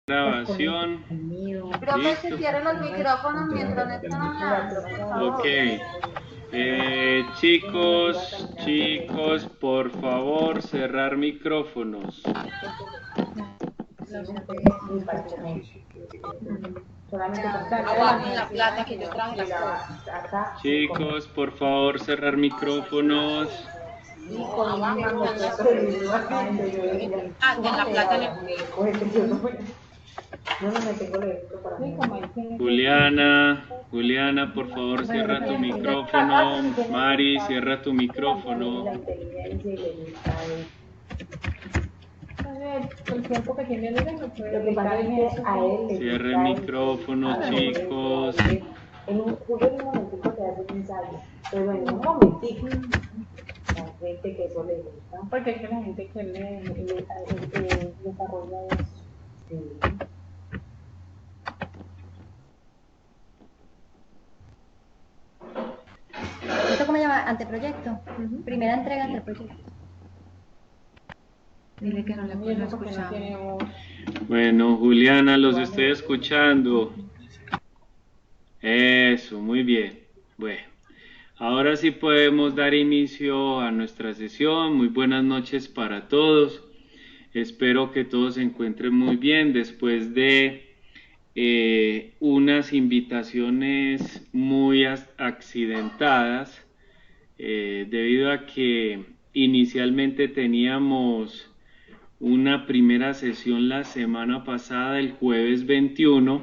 Grabación. Profe, si Listo. cierran los micrófonos mientras no están hablando, por favor. Ok. Chicos, por favor, cerrar micrófonos. Aguanten la plata que yo traje las cosas. Chicos, por favor, cerrar micrófonos. Ah, con la plata en el... Juliana, por favor, cierra tu micrófono. Mari, cierra tu micrófono. El tiempo que tiene libre no puede dedicar en eso. Cierren micrófonos, chicos. En un momentico te hace un ensayo, pero en un momentico, la gente que eso le gusta. Porque es que la gente que desarrolla eso. Sí. ¿Esto cómo se llama? Anteproyecto. Primera entrega anteproyecto. Dile que no le puedo escuchar. Bueno, Juliana, los estoy escuchando. Eso, muy bien. Bueno, ahora sí podemos dar inicio a nuestra sesión. Muy buenas noches para todos. Espero que todos se encuentren muy bien después de unas invitaciones muy accidentadas, debido a que inicialmente teníamos una primera sesión la semana pasada, el jueves 21.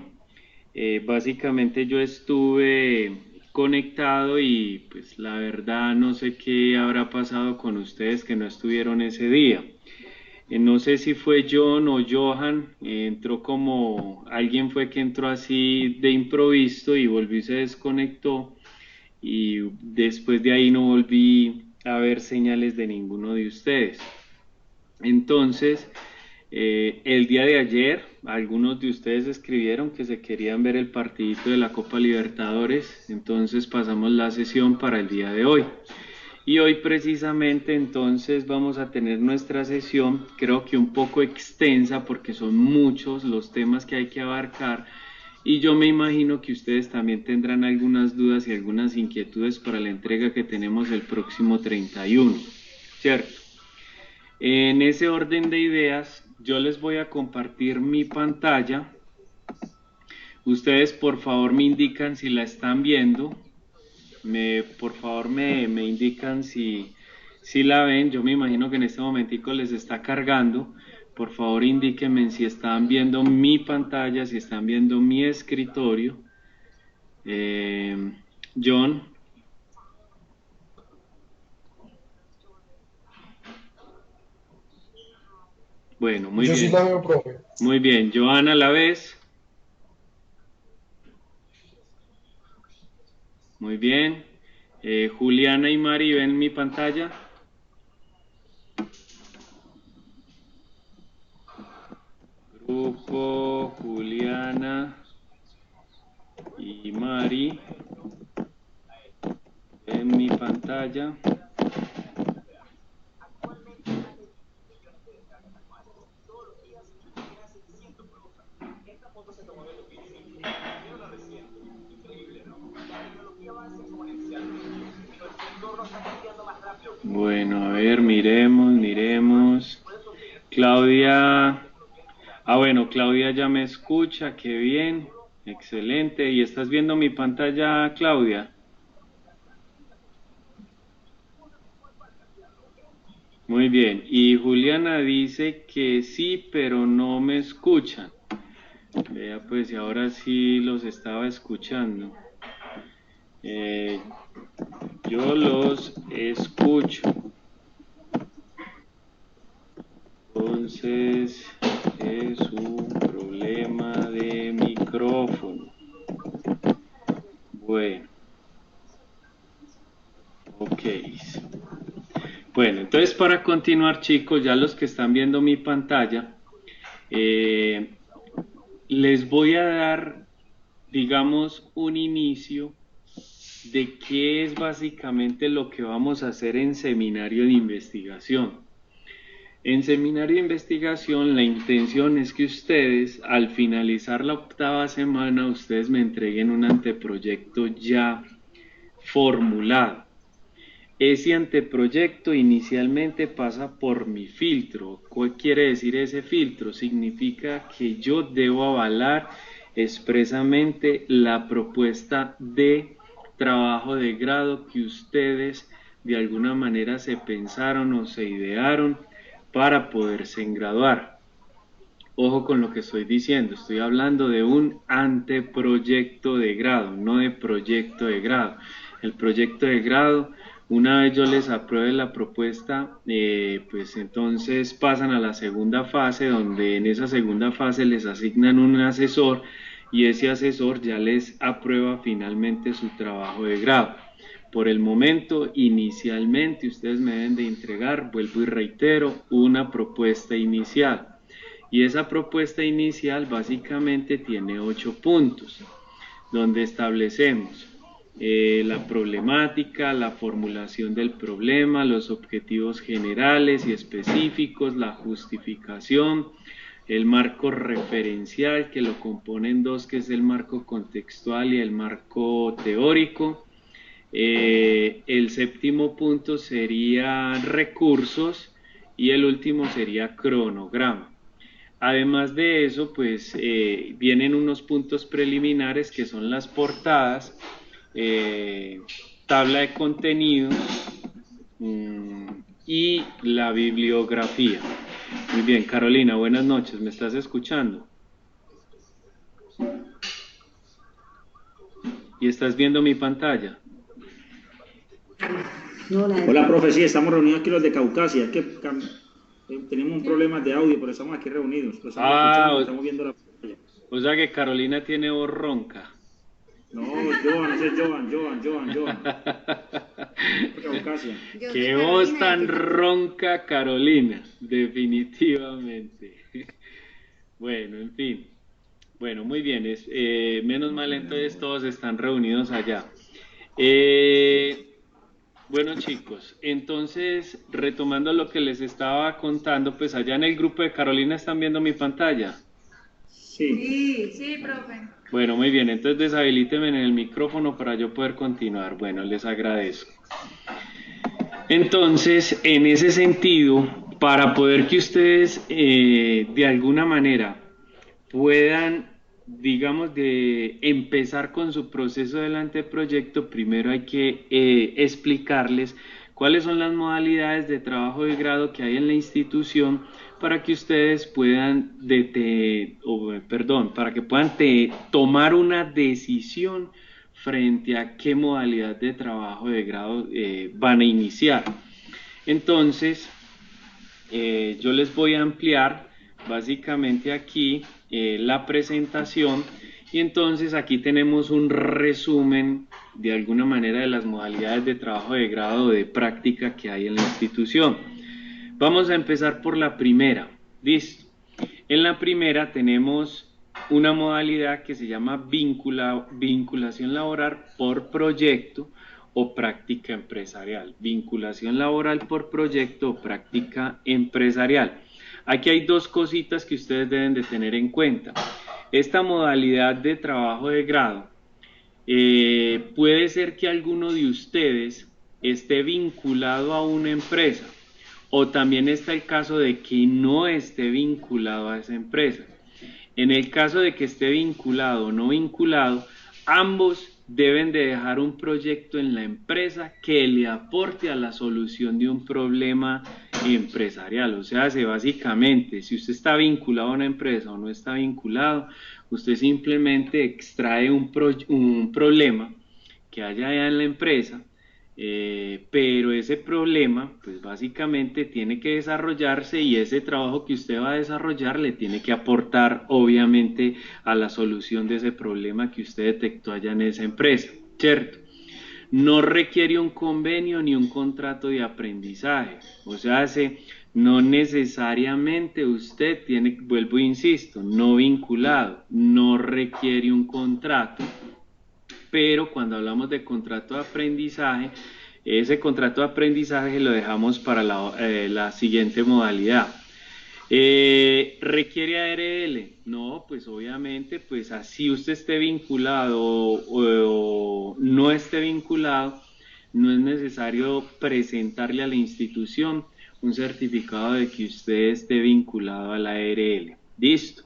Básicamente yo estuve conectado y pues la verdad no sé qué habrá pasado con ustedes que no estuvieron ese día. No sé si fue John o Johan, entró como, alguien fue que entró así de improviso y volvió y se desconectó, y después de ahí no volví a ver señales de ninguno de ustedes. Entonces, el día de ayer, algunos de ustedes escribieron que se querían ver el partidito de la Copa Libertadores, entonces pasamos la sesión para el día de hoy. Y hoy precisamente entonces vamos a tener nuestra sesión, creo que un poco extensa porque son muchos los temas que hay que abarcar, y yo me imagino que ustedes también tendrán algunas dudas y algunas inquietudes para la entrega que tenemos el próximo 31, ¿cierto? En ese orden de ideas, yo les voy a compartir mi pantalla. Ustedes por favor me indican si la están viendo. Por favor me indican si la ven. Yo me imagino que en este momentico les está cargando. Por favor indíquenme si están viendo mi pantalla, si están viendo mi escritorio. John. Bueno, muy bien. Yo sí la veo, profe. Muy bien. Joana, ¿la ves? Muy bien. Juliana y Mari, ¿ven mi pantalla? Grupo, Juliana y Mari, ¿ven mi pantalla? Bueno, a ver, miremos. Claudia, bueno, Claudia ya me escucha, qué bien, excelente. ¿Y estás viendo mi pantalla, Claudia? Muy bien, y Juliana dice que sí, pero no me escuchan. Vea, pues, y ahora sí los estaba escuchando. Yo los escucho. Entonces es un problema de micrófono. Bueno, ok. Bueno, entonces para continuar, chicos, ya los que están viendo mi pantalla, les voy a dar, digamos, un inicio de qué es básicamente lo que vamos a hacer en seminario de investigación. En seminario de investigación, la intención es que ustedes, al finalizar la 8ª semana, ustedes me entreguen un anteproyecto ya formulado. Ese anteproyecto inicialmente pasa por mi filtro. ¿Qué quiere decir ese filtro? Significa que yo debo avalar expresamente la propuesta de trabajo de grado que ustedes de alguna manera se pensaron o se idearon para poderse graduar. Ojo con lo que estoy diciendo, estoy hablando de un anteproyecto de grado, no de proyecto de grado. El proyecto de grado, una vez yo les apruebe la propuesta, pues entonces pasan a la segunda fase, donde en esa segunda fase les asignan un asesor y ese asesor ya les aprueba finalmente su trabajo de grado. Por el momento, inicialmente, ustedes me deben de entregar, vuelvo y reitero, una propuesta inicial. Y esa propuesta inicial básicamente tiene 8 puntos, donde establecemos la problemática, la formulación del problema, los objetivos generales y específicos, la justificación, el marco referencial que lo componen 2, que es el marco contextual y el marco teórico. El 7º punto sería recursos y el último sería cronograma. Además de eso, pues vienen unos puntos preliminares que son las portadas, tabla de contenidos y la bibliografía. Muy bien, Carolina, buenas noches, ¿me estás escuchando? ¿Y estás viendo mi pantalla? Hola, profe, sí, estamos reunidos aquí los de Caucasia, es que tenemos un problema de audio, pero estamos aquí reunidos, estamos viendo la pantalla. O sea que Carolina tiene voz ronca. No, Joan, ese es Joan. Caucasia. Qué voz tan ronca, Carolina, definitivamente. Bueno, en fin. Bueno, muy bien, menos mal entonces todos están reunidos allá. Bueno chicos, entonces retomando lo que les estaba contando, pues allá en el grupo de Carolina están viendo mi pantalla. Sí, profe. Bueno, muy bien, entonces deshabilítenme en el micrófono para yo poder continuar. Bueno, les agradezco. Entonces, en ese sentido, para poder que ustedes de alguna manera puedan, digamos, de empezar con su proceso del anteproyecto, primero hay que explicarles cuáles son las modalidades de trabajo de grado que hay en la institución para que ustedes puedan para que puedan tomar una decisión frente a qué modalidad de trabajo de grado van a iniciar. Entonces, yo les voy a ampliar básicamente aquí la presentación y entonces aquí tenemos un resumen de alguna manera de las modalidades de trabajo de grado o de práctica que hay en la institución. Vamos a empezar por la primera. Listo. En la primera tenemos una modalidad que se llama vinculación laboral por proyecto o práctica empresarial. Vinculación laboral por proyecto o práctica empresarial. Aquí hay 2 cositas que ustedes deben de tener en cuenta. Esta modalidad de trabajo de grado puede ser que alguno de ustedes esté vinculado a una empresa o también está el caso de que no esté vinculado a esa empresa. En el caso de que esté vinculado o no vinculado, ambos deben de dejar un proyecto en la empresa que le aporte a la solución de un problema empresarial. O sea, básicamente, si usted está vinculado a una empresa o no está vinculado, usted simplemente extrae un problema que haya allá en la empresa, pero ese problema, pues básicamente tiene que desarrollarse y ese trabajo que usted va a desarrollar le tiene que aportar, obviamente, a la solución de ese problema que usted detectó allá en esa empresa, ¿cierto? No requiere un convenio ni un contrato de aprendizaje, o sea, no necesariamente usted tiene, vuelvo e insisto, no vinculado, no requiere un contrato, pero cuando hablamos de contrato de aprendizaje, ese contrato de aprendizaje lo dejamos para la siguiente modalidad. ¿Requiere ARL? No, pues obviamente, pues así usted esté vinculado o no esté vinculado, no es necesario presentarle a la institución un certificado de que usted esté vinculado a la ARL. Listo.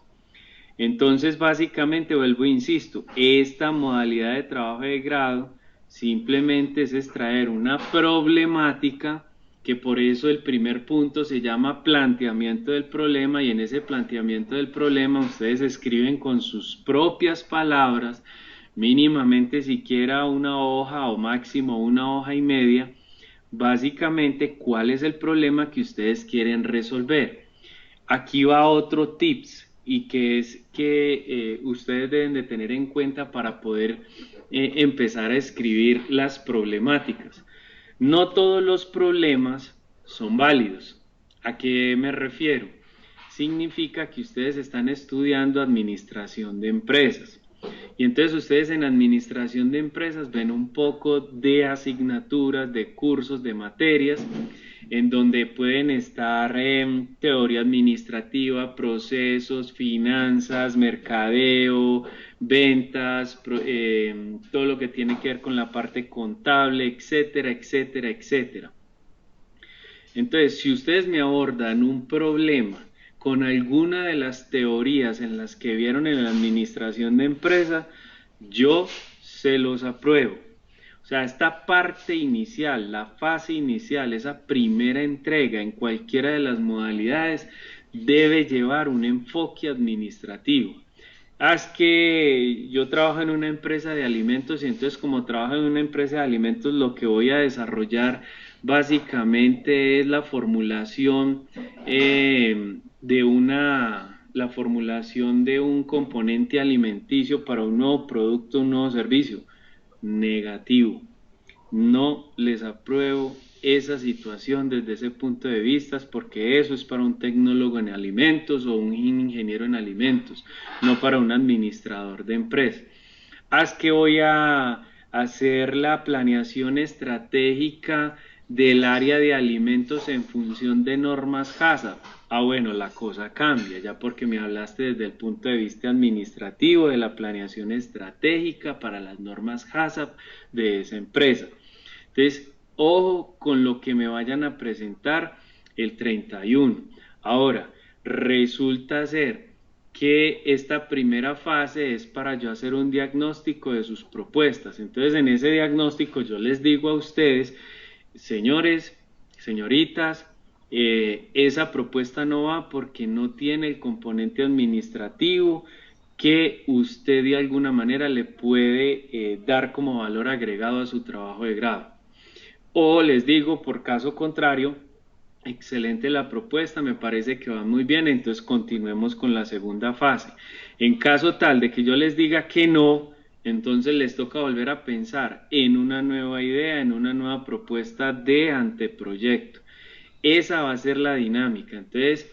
Entonces, básicamente, vuelvo e insisto, esta modalidad de trabajo de grado simplemente es extraer una problemática, que por eso el primer punto se llama planteamiento del problema, y en ese planteamiento del problema ustedes escriben con sus propias palabras, mínimamente siquiera una hoja o máximo una hoja y media, básicamente cuál es el problema que ustedes quieren resolver. Aquí va otro tips, y que es que ustedes deben de tener en cuenta para poder empezar a escribir las problemáticas. No todos los problemas son válidos. ¿A qué me refiero? Significa que ustedes están estudiando administración de empresas. Y entonces ustedes en administración de empresas ven un poco de asignaturas, de cursos, de materias, en donde pueden estar teoría administrativa, procesos, finanzas, mercadeo, ventas, todo lo que tiene que ver con la parte contable, etcétera, etcétera, etcétera. Entonces, si ustedes me abordan un problema con alguna de las teorías en las que vieron en la administración de empresa, yo se los apruebo. O sea, esta parte inicial, la fase inicial, esa primera entrega en cualquiera de las modalidades debe llevar un enfoque administrativo. Es que yo trabajo en una empresa de alimentos, y entonces como trabajo en una empresa de alimentos, lo que voy a desarrollar básicamente es la formulación la formulación de un componente alimenticio para un nuevo producto, un nuevo servicio. Negativo. No les apruebo esa situación desde ese punto de vista, porque eso es para un tecnólogo en alimentos o un ingeniero en alimentos, no para un administrador de empresa. Es que voy a hacer la planeación estratégica del área de alimentos en función de normas HACCP. Bueno, la cosa cambia, ya porque me hablaste desde el punto de vista administrativo de la planeación estratégica para las normas HACCP de esa empresa. Entonces, ojo con lo que me vayan a presentar el 31. Ahora, resulta ser que esta primera fase es para yo hacer un diagnóstico de sus propuestas. Entonces, en ese diagnóstico yo les digo a ustedes, señores, señoritas, esa propuesta no va porque no tiene el componente administrativo que usted de alguna manera le puede dar como valor agregado a su trabajo de grado. O les digo, por caso contrario, excelente la propuesta, me parece que va muy bien, entonces continuemos con la segunda fase. En caso tal de que yo les diga que no, entonces les toca volver a pensar en una nueva idea, en una nueva propuesta de anteproyecto. Esa va a ser la dinámica. Entonces,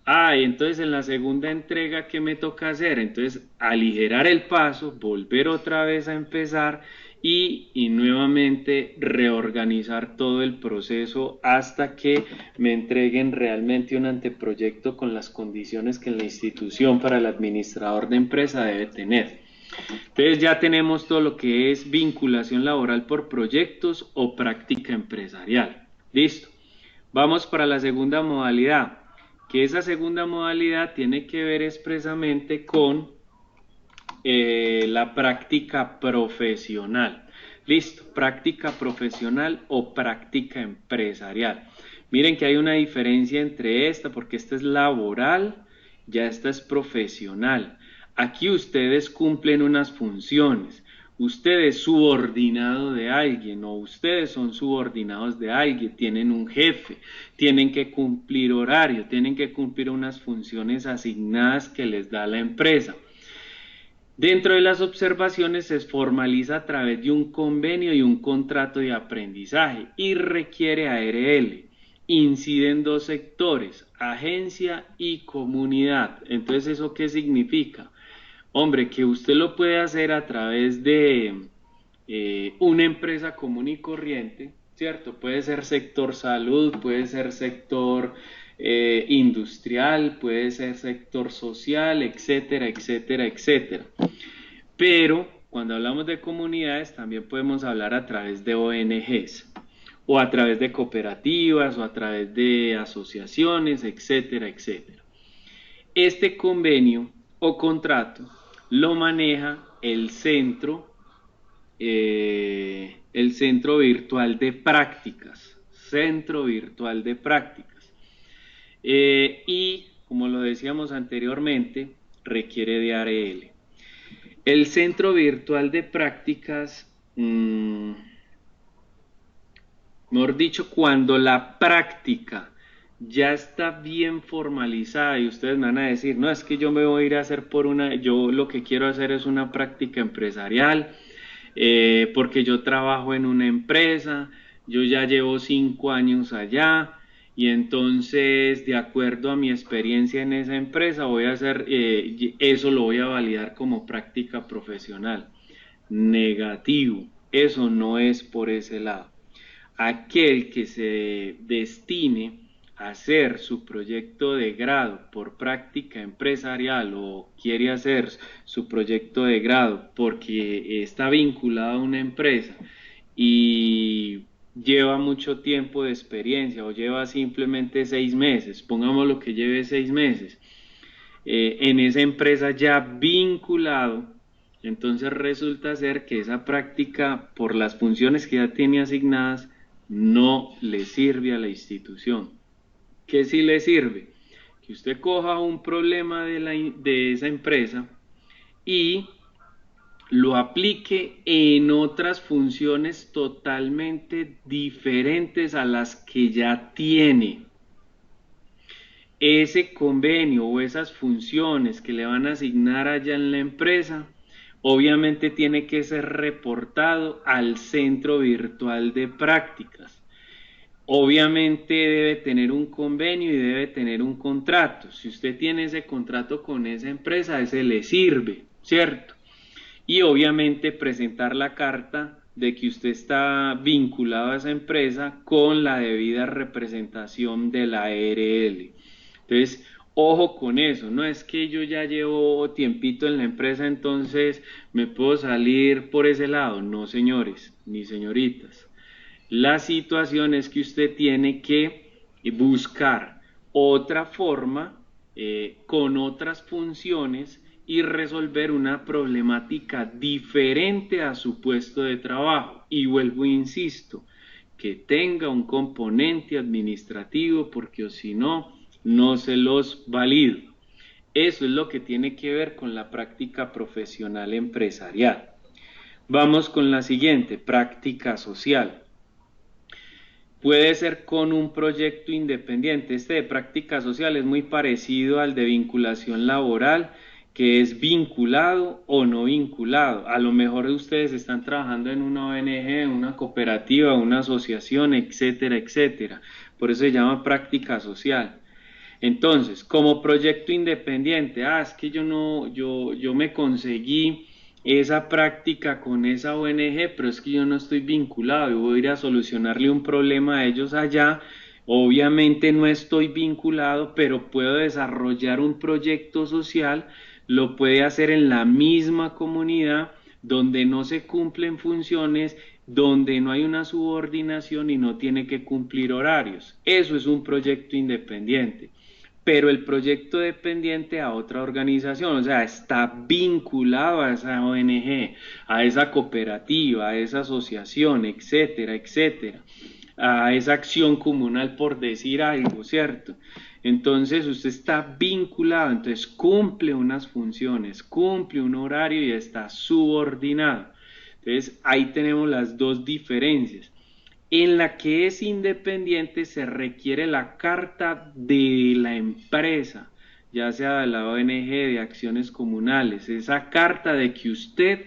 entonces en la segunda entrega, ¿qué me toca hacer? Entonces, aligerar el paso, volver otra vez a empezar y nuevamente reorganizar todo el proceso hasta que me entreguen realmente un anteproyecto con las condiciones que la institución para el administrador de empresa debe tener. Entonces ya tenemos todo lo que es vinculación laboral por proyectos o práctica empresarial. Listo. Vamos para la segunda modalidad, que esa segunda modalidad tiene que ver expresamente con la práctica profesional. Listo, práctica profesional o práctica empresarial. Miren que hay una diferencia entre esta, porque esta es laboral, ya esta es profesional. Aquí ustedes cumplen unas funciones. Usted es subordinado de alguien o ustedes son subordinados de alguien, tienen un jefe, tienen que cumplir horario, tienen que cumplir unas funciones asignadas que les da la empresa. Dentro de las observaciones se formaliza a través de un convenio y un contrato de aprendizaje y requiere ARL. Inciden dos sectores, agencia y comunidad. Entonces, ¿eso qué significa? Hombre, que usted lo puede hacer a través de una empresa común y corriente, ¿cierto? Puede ser sector salud, puede ser sector industrial, puede ser sector social, etcétera, etcétera, etcétera. Pero cuando hablamos de comunidades también podemos hablar a través de ONGs o a través de cooperativas o a través de asociaciones, etcétera, etcétera. Este convenio o contrato lo maneja el centro virtual de prácticas, centro virtual de prácticas. Y como lo decíamos anteriormente, requiere de ARL. El centro virtual de prácticas, mejor dicho, cuando la práctica ya está bien formalizada y ustedes me van a decir, no, es que yo me voy a ir a hacer yo lo que quiero hacer es una práctica empresarial, porque yo trabajo en una empresa, yo ya llevo 5 años allá, y entonces de acuerdo a mi experiencia en esa empresa voy a hacer, eso lo voy a validar como práctica profesional. Negativo, eso no es por ese lado. Aquel que se destine a hacer su proyecto de grado por práctica empresarial o quiere hacer su proyecto de grado porque está vinculado a una empresa y lleva mucho tiempo de experiencia o lleva simplemente 6 meses, pongamos lo que lleve 6 meses, en esa empresa ya vinculado, entonces resulta ser que esa práctica por las funciones que ya tiene asignadas no le sirve a la institución. ¿Qué sí le sirve? Que usted coja un problema de esa empresa y lo aplique en otras funciones totalmente diferentes a las que ya tiene. Ese convenio o esas funciones que le van a asignar allá en la empresa, obviamente tiene que ser reportado al centro virtual de prácticas. Obviamente debe tener un convenio y debe tener un contrato. Si usted tiene ese contrato con esa empresa, ese le sirve, ¿cierto? Y obviamente presentar la carta de que usted está vinculado a esa empresa con la debida representación de la ARL. Entonces, ojo con eso, no es que yo ya llevo tiempito en la empresa, entonces me puedo salir por ese lado. No, señores ni señoritas. La situación es que usted tiene que buscar otra forma con otras funciones y resolver una problemática diferente a su puesto de trabajo. Y vuelvo e insisto, que tenga un componente administrativo porque si no, no se los valido. Eso es lo que tiene que ver con la práctica profesional empresarial. Vamos con la siguiente, práctica social. Puede ser con un proyecto independiente. Este de práctica social es muy parecido al de vinculación laboral, que es vinculado o no vinculado. A lo mejor ustedes están trabajando en una ONG, una cooperativa, una asociación, etcétera, etcétera. Por eso se llama práctica social. Entonces, como proyecto independiente, es que yo me conseguí esa práctica con esa ONG, pero es que yo no estoy vinculado y voy a ir a solucionarle un problema a ellos allá. Obviamente no estoy vinculado, pero puedo desarrollar un proyecto social, lo puede hacer en la misma comunidad donde no se cumplen funciones, donde no hay una subordinación y no tiene que cumplir horarios. Eso es un proyecto independiente. Pero el proyecto dependiente a otra organización, o sea, está vinculado a esa ONG, a esa cooperativa, a esa asociación, etcétera, etcétera, a esa acción comunal, por decir algo, ¿cierto? Entonces usted está vinculado, entonces cumple unas funciones, cumple un horario y está subordinado. Entonces ahí tenemos las dos diferencias. En la que es independiente se requiere la carta de la empresa, ya sea de la ONG, de acciones comunales, esa carta de que usted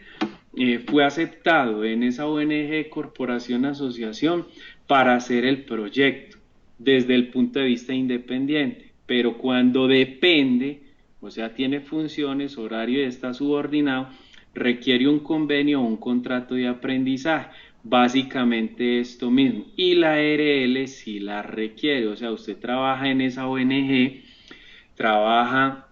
fue aceptado en esa ONG, corporación, asociación, para hacer el proyecto, desde el punto de vista independiente. Pero cuando depende, o sea, tiene funciones, horario y está subordinado, requiere un convenio o un contrato de aprendizaje. básicamente esto mismo. Y la ARL sí la requiere, o sea, usted trabaja en esa ONG, trabaja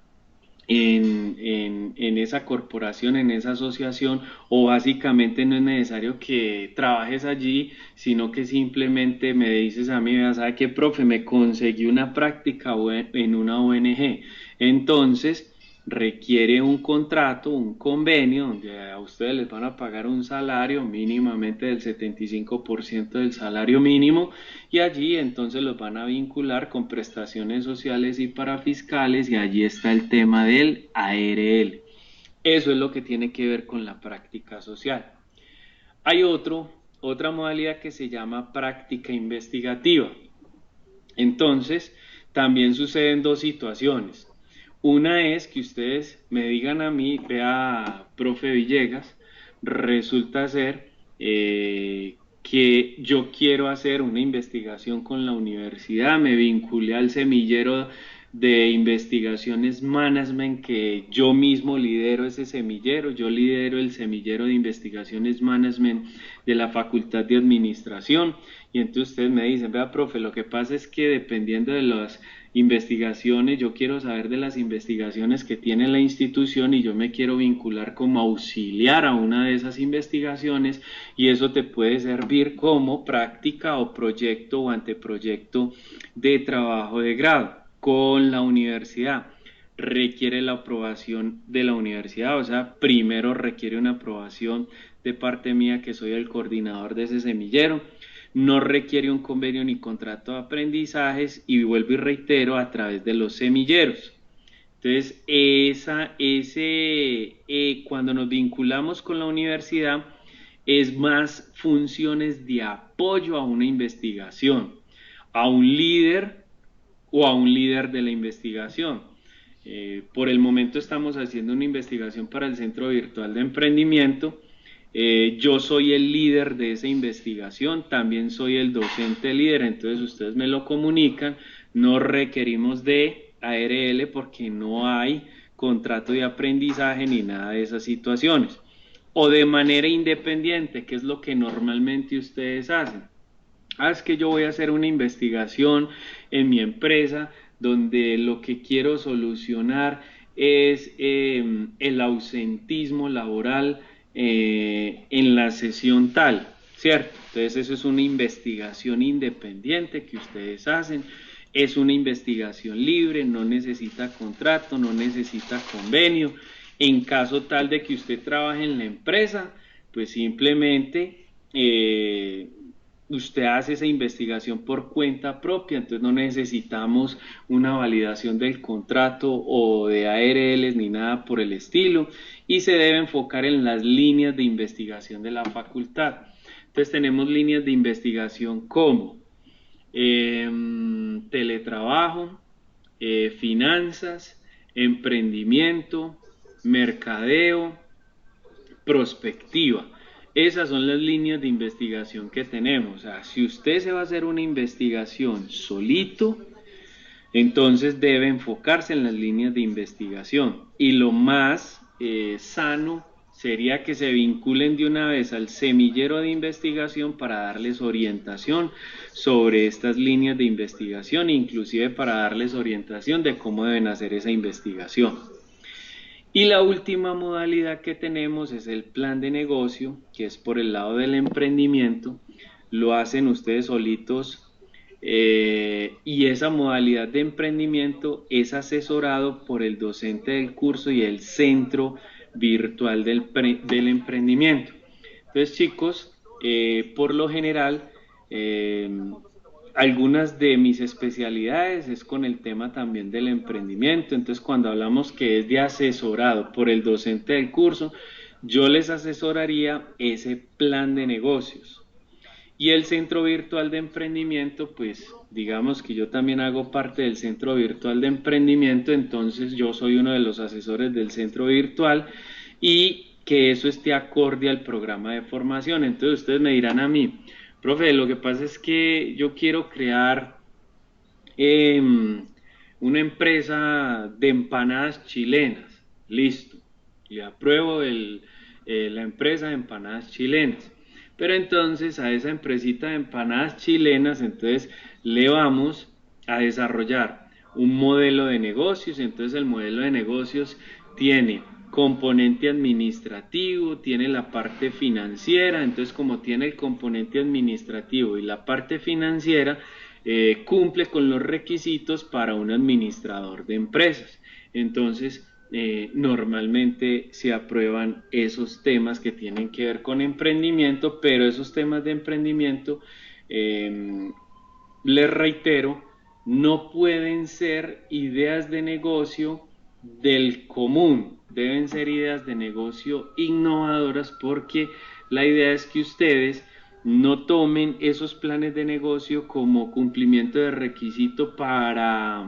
en esa corporación, en esa asociación, o básicamente no es necesario que trabajes allí, sino que simplemente me dices a mí, vea, ¿sabe qué, profe? Me conseguí una práctica en una ONG. Entonces requiere un contrato, un convenio, donde a ustedes les van a pagar un salario mínimamente del 75% del salario mínimo, y allí entonces los van a vincular con prestaciones sociales y parafiscales, y allí está el tema del ARL. Eso es lo que tiene que ver con la práctica social. Hay otra modalidad que se llama práctica investigativa. Entonces, también suceden dos situaciones. Una es que ustedes me digan a mí, vea, profe Villegas, resulta ser que yo quiero hacer una investigación con la universidad, me vinculé al semillero de investigaciones management, que yo mismo lidero ese semillero, yo lidero el semillero de investigaciones management de la Facultad de Administración, y entonces ustedes me dicen, vea, profe, lo que pasa es que dependiendo de las investigaciones, yo quiero saber de las investigaciones que tiene la institución y yo me quiero vincular como auxiliar a una de esas investigaciones, y eso te puede servir como práctica o proyecto o anteproyecto de trabajo de grado con la universidad. Requiere la aprobación de la universidad, o sea, primero requiere una aprobación de parte mía, que soy el coordinador de ese semillero. No requiere un convenio ni contrato de aprendizajes, y vuelvo y reitero, a través de los semilleros. Entonces, cuando nos vinculamos con la universidad, es más funciones de apoyo a una investigación, a un líder o a un líder de la investigación. Por el momento estamos haciendo una investigación para el Centro Virtual de Emprendimiento. Yo soy el líder de esa investigación, también soy el docente líder, entonces ustedes me lo comunican. No requerimos de ARL porque no hay contrato de aprendizaje ni nada de esas situaciones. O de manera independiente, que es lo que normalmente ustedes hacen. Es que yo voy a hacer una investigación en mi empresa donde lo que quiero solucionar es el ausentismo laboral en la sesión tal, ¿cierto? Entonces eso es una investigación independiente que ustedes hacen, es una investigación libre, no necesita contrato, no necesita convenio. En caso tal de que usted trabaje en la empresa, pues simplemente usted hace esa investigación por cuenta propia, entonces no necesitamos una validación del contrato o de ARLs ni nada por el estilo, y se debe enfocar en las líneas de investigación de la facultad. Entonces tenemos líneas de investigación como teletrabajo, finanzas, emprendimiento, mercadeo, prospectiva. Esas son las líneas de investigación que tenemos. O sea, si usted se va a hacer una investigación solito, entonces debe enfocarse en las líneas de investigación. Y lo más sano sería que se vinculen de una vez al semillero de investigación para darles orientación sobre estas líneas de investigación, inclusive para darles orientación de cómo deben hacer esa investigación. Y la última modalidad que tenemos es el plan de negocio, que es por el lado del emprendimiento. Lo hacen ustedes solitos, y esa modalidad de emprendimiento es asesorado por el docente del curso y el Centro Virtual del Emprendimiento. Entonces, chicos, por lo general, algunas de mis especialidades es con el tema también del emprendimiento. Entonces, cuando hablamos que es de asesorado por el docente del curso, yo les asesoraría ese plan de negocios. Y el Centro Virtual de Emprendimiento, pues digamos que yo también hago parte del Centro Virtual de Emprendimiento, entonces yo soy uno de los asesores del Centro Virtual, y que eso esté acorde al programa de formación. Entonces ustedes me dirán a mí, profe, lo que pasa es que yo quiero crear una empresa de empanadas chilenas. Listo, y apruebo la empresa de empanadas chilenas. Pero entonces a esa empresita de empanadas chilenas, entonces le vamos a desarrollar un modelo de negocios. Entonces el modelo de negocios tiene componente administrativo, tiene la parte financiera. Entonces, como tiene el componente administrativo y la parte financiera, cumple con los requisitos para un administrador de empresas. Entonces, normalmente se aprueban esos temas que tienen que ver con emprendimiento, pero esos temas de emprendimiento, les reitero, no pueden ser ideas de negocio del común, deben ser ideas de negocio innovadoras, porque la idea es que ustedes no tomen esos planes de negocio como cumplimiento de requisito para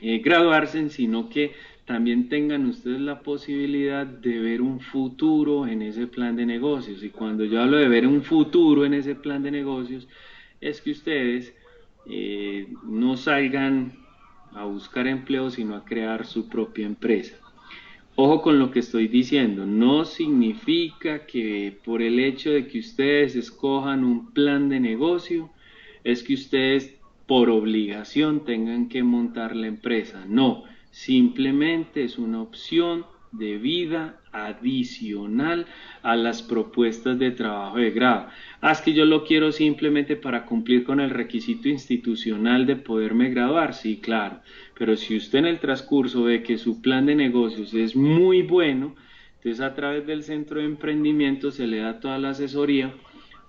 graduarse, sino que también tengan ustedes la posibilidad de ver un futuro en ese plan de negocios. Y cuando yo hablo de ver un futuro en ese plan de negocios, es que ustedes no salgan a buscar empleo, sino a crear su propia empresa. Ojo con lo que estoy diciendo, no significa que por el hecho de que ustedes escojan un plan de negocio, es que ustedes por obligación tengan que montar la empresa. No, simplemente es una opción de vida adicional a las propuestas de trabajo de grado. Es que yo lo quiero simplemente para cumplir con el requisito institucional de poderme graduar. Sí, claro, pero si usted en el transcurso ve que su plan de negocios es muy bueno, entonces a través del centro de emprendimiento se le da toda la asesoría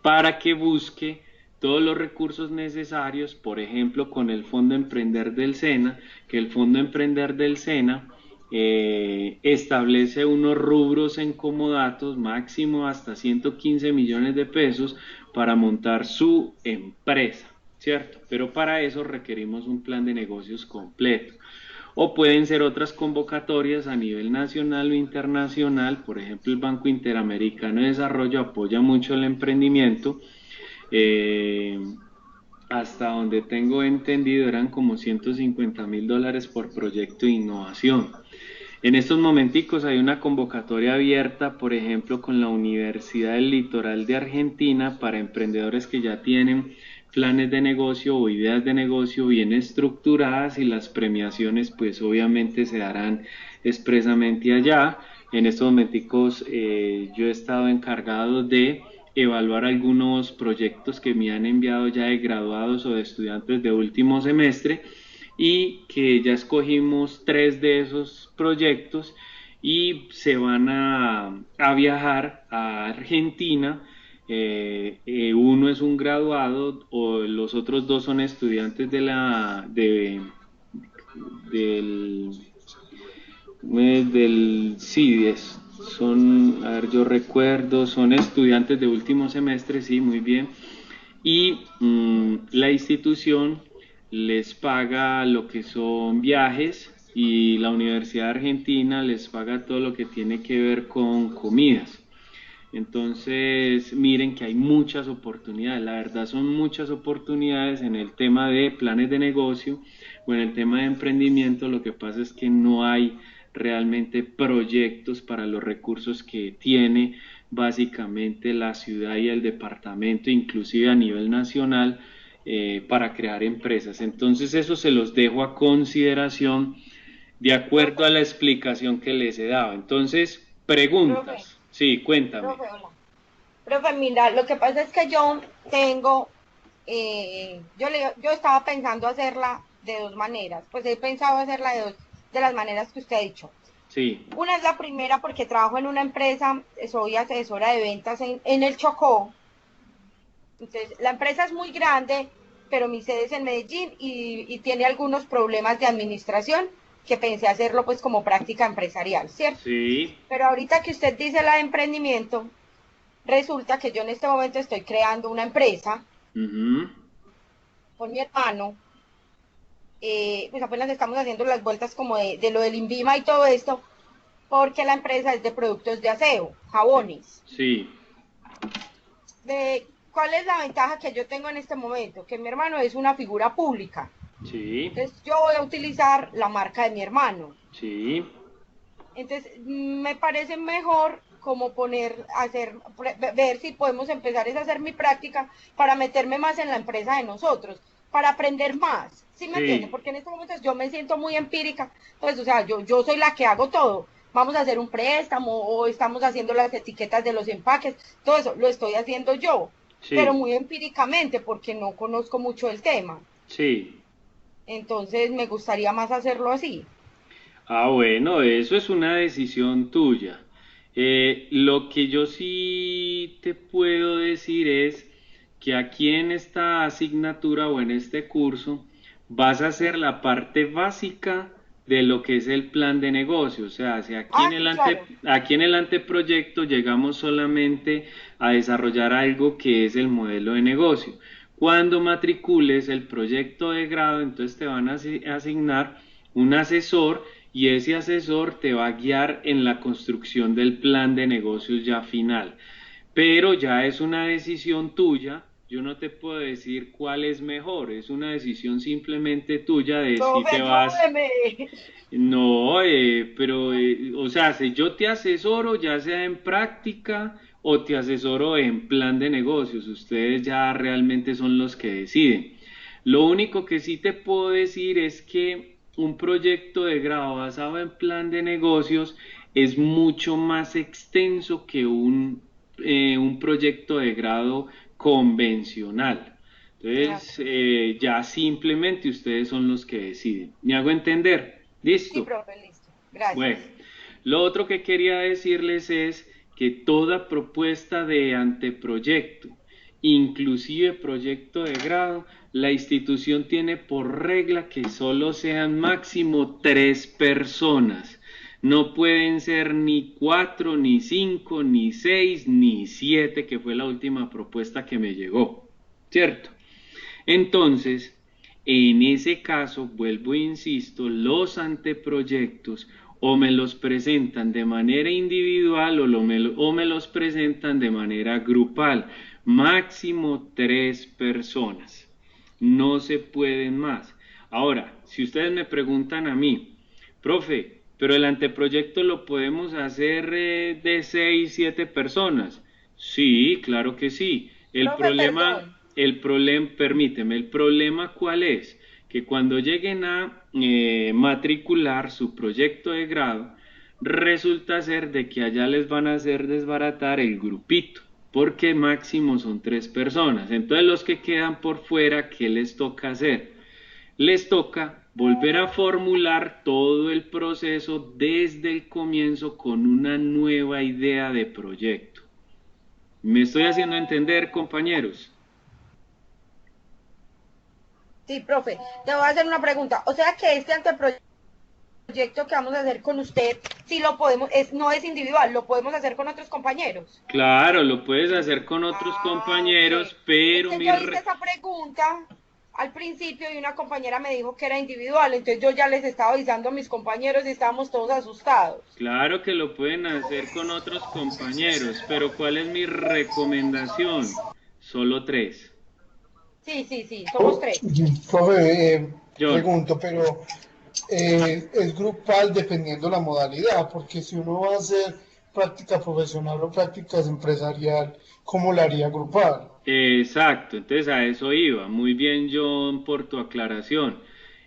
para que busque todos los recursos necesarios, por ejemplo con el Fondo Emprender del SENA, que el Fondo Emprender del SENA establece unos rubros en comodatos, máximo hasta 115 millones de pesos para montar su empresa, ¿cierto? Pero para eso requerimos un plan de negocios completo. O pueden ser otras convocatorias a nivel nacional o internacional. Por ejemplo, el Banco Interamericano de Desarrollo apoya mucho el emprendimiento. Hasta donde tengo entendido eran como $150.000 por proyecto de innovación. En estos momenticos hay una convocatoria abierta, por ejemplo, con la Universidad del Litoral de Argentina para emprendedores que ya tienen planes de negocio o ideas de negocio bien estructuradas, y las premiaciones pues obviamente se darán expresamente allá. En estos momenticos yo he estado encargado de evaluar algunos proyectos que me han enviado ya de graduados o de estudiantes de último semestre, y que ya escogimos 3 de esos proyectos y se van a viajar a Argentina. Uno es un graduado, o los otros 2 son estudiantes del CIDES. Son, a ver, yo recuerdo, son estudiantes de último semestre, sí, muy bien. Y la institución les paga lo que son viajes, y la Universidad Argentina les paga todo lo que tiene que ver con comidas. Entonces, miren que hay muchas oportunidades, la verdad son muchas oportunidades en el tema de planes de negocio o en el tema de emprendimiento. Lo que pasa es que no hay realmente proyectos para los recursos que tiene básicamente la ciudad y el departamento, inclusive a nivel nacional, para crear empresas. Entonces eso se los dejo a consideración de acuerdo a la explicación que les he dado. Entonces, preguntas. Profe, sí, cuéntame. Profe, hola. Profe, mira, lo que pasa es que yo tengo, yo estaba pensando hacerla de 2 maneras. Pues he pensado hacerla de las maneras que usted ha dicho. Sí. Una es la primera, porque trabajo en una empresa, soy asesora de ventas en el Chocó. Entonces, la empresa es muy grande, pero mi sede es en Medellín y tiene algunos problemas de administración, que pensé hacerlo pues como práctica empresarial, ¿cierto? Sí. Pero ahorita que usted dice la de emprendimiento, resulta que yo en este momento estoy creando una empresa con mi hermano. Pues apenas estamos haciendo las vueltas como de lo del INVIMA y todo esto, porque la empresa es de productos de aseo, jabones. Sí. ¿Cuál es la ventaja que yo tengo en este momento? Que mi hermano es una figura pública. Sí. Entonces yo voy a utilizar la marca de mi hermano. Sí. Entonces me parece mejor como ver si podemos empezar a hacer mi práctica para meterme más en la empresa de nosotros, para aprender más, ¿sí me entiende? Porque en estos momentos yo me siento muy empírica, entonces, o sea, yo soy la que hago todo. Vamos a hacer un préstamo o estamos haciendo las etiquetas de los empaques, todo eso lo estoy haciendo yo, pero muy empíricamente porque no conozco mucho el tema. Sí. Entonces me gustaría más hacerlo así. Bueno, eso es una decisión tuya. Lo que yo sí te puedo decir es que aquí en esta asignatura o en este curso vas a hacer la parte básica de lo que es el plan de negocio. O sea, si aquí en el anteproyecto llegamos solamente a desarrollar algo que es el modelo de negocio. Cuando matricules el proyecto de grado, entonces te van a asignar un asesor y ese asesor te va a guiar en la construcción del plan de negocios ya final. Pero ya es una decisión tuya, yo no te puedo decir cuál es mejor, es una decisión simplemente tuya de si te vas... No, pero, o sea, si yo te asesoro, ya sea en práctica o te asesoro en plan de negocios, ustedes ya realmente son los que deciden. Lo único que sí te puedo decir es que un proyecto de grado basado en plan de negocios es mucho más extenso que un proyecto de grado convencional. Entonces, ya simplemente ustedes son los que deciden. ¿Me hago entender? ¿Listo? Sí, profe, listo. Gracias. Bueno, lo otro que quería decirles es que toda propuesta de anteproyecto, inclusive proyecto de grado, la institución tiene por regla que solo sean máximo 3 personas. No pueden ser ni 4, ni 5, ni 6, ni 7, que fue la última propuesta que me llegó, ¿cierto? Entonces, en ese caso, vuelvo e insisto, los anteproyectos o me los presentan de manera individual o me los presentan de manera grupal, máximo 3 personas. No se pueden más. Ahora, si ustedes me preguntan a mí, profe, pero el anteproyecto lo podemos hacer de 6, 7 personas. Sí, claro que sí. Permíteme, el problema ¿cuál es? Que cuando lleguen a matricular su proyecto de grado, resulta ser de que allá les van a hacer desbaratar el grupito, porque máximo son 3 personas. Entonces los que quedan por fuera, ¿qué les toca hacer? Les toca volver a formular todo el proceso desde el comienzo con una nueva idea de proyecto. ¿Me estoy haciendo entender, compañeros? Sí, profe, te voy a hacer una pregunta. O sea que este anteproyecto que vamos a hacer con usted, si lo podemos, no es individual, lo podemos hacer con otros compañeros. Claro, lo puedes hacer con otros compañeros, pero... yo hice esa pregunta al principio y una compañera me dijo que era individual, entonces yo ya les estaba avisando a mis compañeros y estábamos todos asustados. Claro que lo pueden hacer con otros compañeros, pero ¿cuál es mi recomendación? Solo 3. Sí, somos 3. Profe, pregunto, pero es grupal dependiendo la modalidad, porque si uno va a hacer práctica profesional o prácticas empresarial, ¿cómo la haría grupal? Exacto, entonces a eso iba. Muy bien, John, por tu aclaración.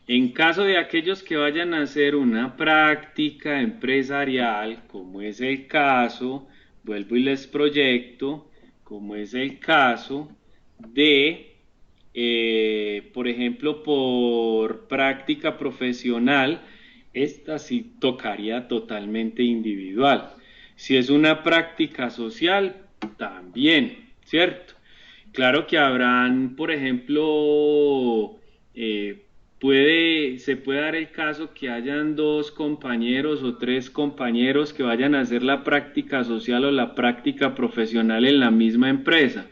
En caso de aquellos que vayan a hacer una práctica empresarial, como es el caso, vuelvo y les proyecto, como es el caso de... por ejemplo, por práctica profesional, esta sí tocaría totalmente individual. Si es una práctica social, también, ¿cierto? Claro que habrán, por ejemplo, se puede dar el caso que hayan 2 compañeros o 3 compañeros que vayan a hacer la práctica social o la práctica profesional en la misma empresa.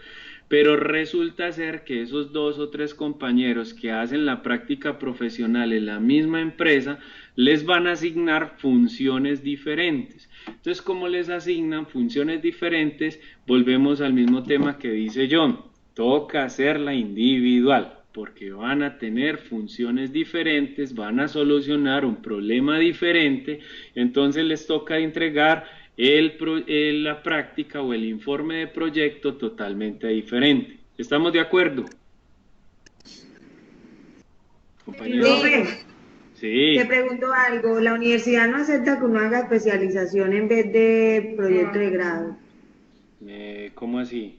Pero resulta ser que esos 2 o 3 compañeros que hacen la práctica profesional en la misma empresa les van a asignar funciones diferentes. Entonces, como les asignan funciones diferentes, volvemos al mismo tema que dice John. Toca hacerla individual, porque van a tener funciones diferentes, van a solucionar un problema diferente, entonces les toca entregar la práctica o el informe de proyecto totalmente diferente. ¿Estamos de acuerdo? Compañero. Sí. Te pregunto algo, ¿la universidad no acepta que uno haga especialización en vez de proyecto de grado? ¿Cómo así?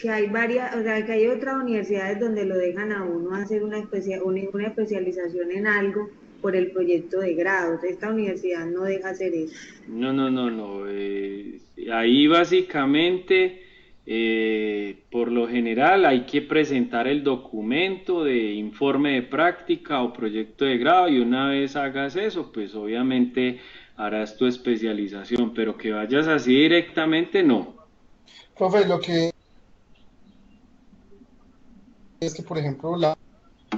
Que hay varias, o sea, que hay otras universidades donde lo dejan a uno hacer una especialización en algo por el proyecto de grado. Esta universidad no deja hacer eso. No. Ahí básicamente, por lo general, hay que presentar el documento de informe de práctica o proyecto de grado, y una vez hagas eso, pues obviamente harás tu especialización, pero que vayas así directamente, no. Profe, lo que es que, por ejemplo, la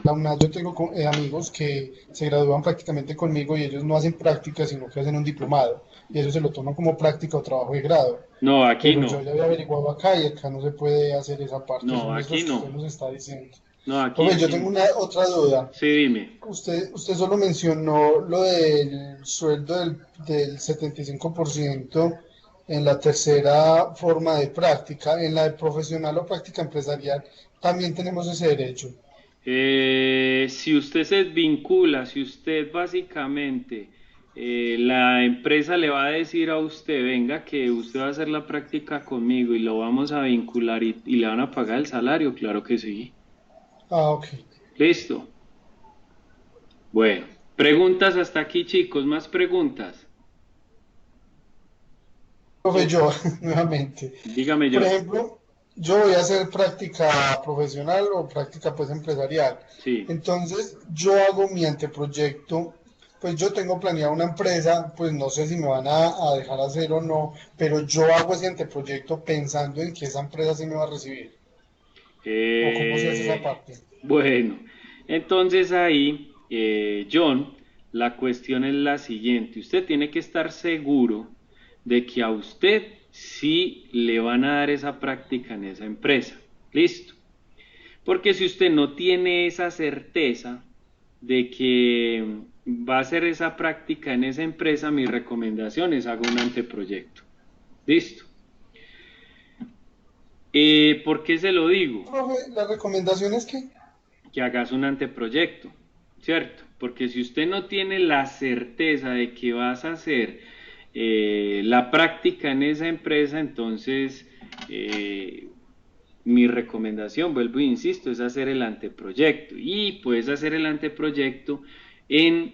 UNAD, yo tengo amigos que se gradúan prácticamente conmigo y ellos no hacen práctica, sino que hacen un diplomado, y eso se lo toman como práctica o trabajo de grado. No, aquí pero no. Yo ya había averiguado acá y acá no se puede hacer esa parte. No, aquí no. Usted nos está diciendo. No, aquí Profe, yo sí. tengo otra duda. Sí, dime. Usted solo mencionó lo del sueldo del 75% en la tercera forma de práctica. En la de profesional o práctica empresarial también tenemos ese derecho. Si usted se desvincula, si usted básicamente, la empresa le va a decir a usted, venga, que usted va a hacer la práctica conmigo y lo vamos a vincular y le van a pagar el salario, claro que sí. Ah, ok. Listo. Bueno, preguntas hasta aquí, chicos, más preguntas. Profe, yo, nuevamente. Dígame yo. Por ejemplo, yo voy a hacer práctica profesional o práctica pues empresarial. Sí. Entonces, yo hago mi anteproyecto, pues yo tengo planeada una empresa, pues no sé si me van a dejar hacer o no, pero yo hago ese anteproyecto pensando en que esa empresa sí me va a recibir. ¿O cómo se hace esa parte? Bueno, entonces ahí, John, la cuestión es la siguiente. Usted tiene que estar seguro de que a usted sí le van a dar esa práctica en esa empresa. ¿Listo? Porque si usted no tiene esa certeza de que va a hacer esa práctica en esa empresa, mi recomendación es haga un anteproyecto. ¿Listo? ¿Por qué se lo digo? Profe, la recomendación es que hagas un anteproyecto, ¿cierto? Porque si usted no tiene la certeza de que vas a hacer la práctica en esa empresa, entonces mi recomendación, vuelvo e insisto, es hacer el anteproyecto. Y puedes hacer el anteproyecto en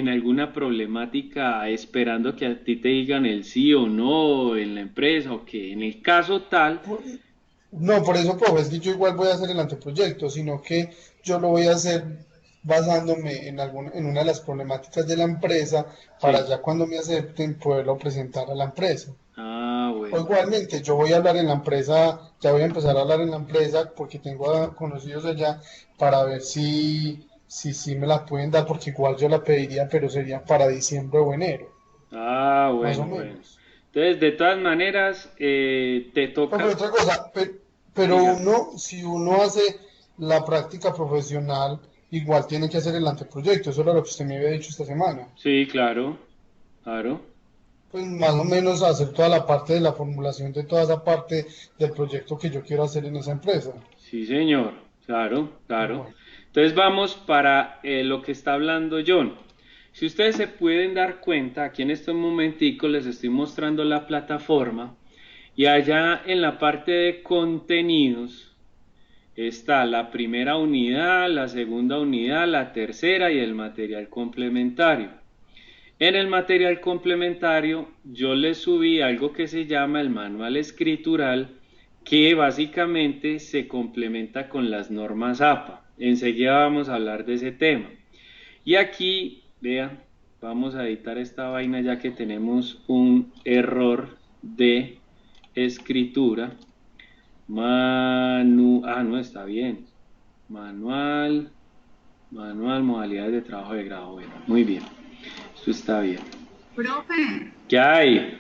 alguna problemática, esperando que a ti te digan el sí o no en la empresa, o que en el caso tal... No, por eso, profe, es que yo igual voy a hacer el anteproyecto, sino que yo lo voy a hacer basándome en una de las problemáticas de la empresa, para Sí. ya cuando me acepten poderlo presentar a la empresa. Ah, O bueno. igualmente, yo voy a hablar en la empresa, ya voy a empezar a hablar en la empresa porque tengo conocidos allá para ver si me la pueden dar, porque igual yo la pediría, pero sería para diciembre o enero, Ah, más o bueno, bueno. menos. Entonces, de todas maneras, te Profe, toca... otra cosa, pero Diga. si uno hace la práctica profesional, igual tiene que hacer el anteproyecto, eso era lo que usted me había dicho esta semana. Sí, claro, claro. Pues más o menos hacer toda la parte de la formulación de toda esa parte del proyecto que yo quiero hacer en esa empresa. Sí, señor. Claro, claro. Bueno, Entonces vamos para lo que está hablando John. Si ustedes se pueden dar cuenta, aquí en estos momenticos les estoy mostrando la plataforma, y allá en la parte de contenidos está la primera unidad, la segunda unidad, la tercera y el material complementario. En el material complementario yo les subí algo que se llama el manual escritural, que básicamente se complementa con las normas APA. Enseguida vamos a hablar de ese tema. Y aquí, vean, vamos a editar esta vaina ya que tenemos un error de escritura. No está bien. Manual, modalidades de trabajo de grado. Bueno, muy bien. Esto está bien. Profe, ¿Qué hay?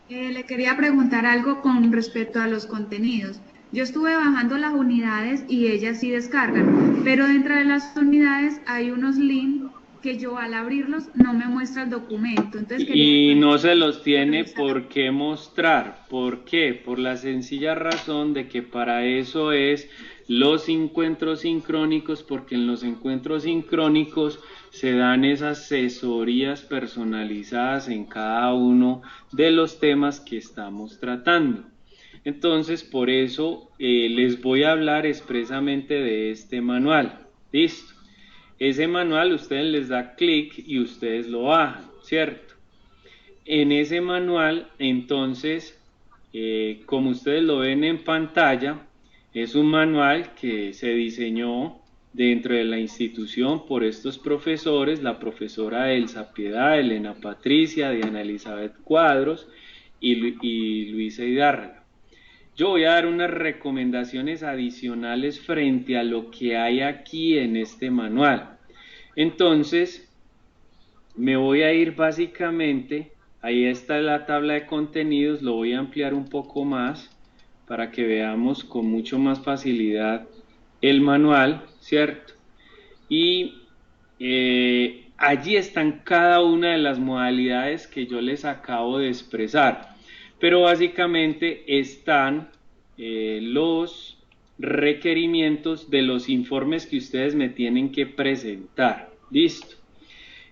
le quería preguntar algo con respecto a los contenidos. Yo estuve bajando las unidades y ellas sí descargan, pero dentro de las unidades hay unos links que yo al abrirlos no me muestra el documento. Entonces, y no se los tiene por qué mostrar. ¿Por qué? Por la sencilla razón de que para eso es los encuentros sincrónicos, porque en los encuentros sincrónicos se dan esas asesorías personalizadas en cada uno de los temas que estamos tratando. Entonces, por eso les voy a hablar expresamente de este manual. ¿Listo? Ese manual ustedes les da clic y ustedes lo bajan, ¿cierto? En ese manual, entonces, como ustedes lo ven en pantalla, es un manual que se diseñó dentro de la institución por estos profesores, la profesora Elsa Piedad, Elena Patricia, Diana Elizabeth Cuadros y Luisa Hidárraga. Yo voy a dar unas recomendaciones adicionales frente a lo que hay aquí en este manual. Entonces, me voy a ir básicamente, ahí está la tabla de contenidos, lo voy a ampliar un poco más para que veamos con mucho más facilidad el manual, ¿cierto? Y allí están cada una de las modalidades que yo les acabo de expresar. Pero básicamente están los requerimientos de los informes que ustedes me tienen que presentar. Listo.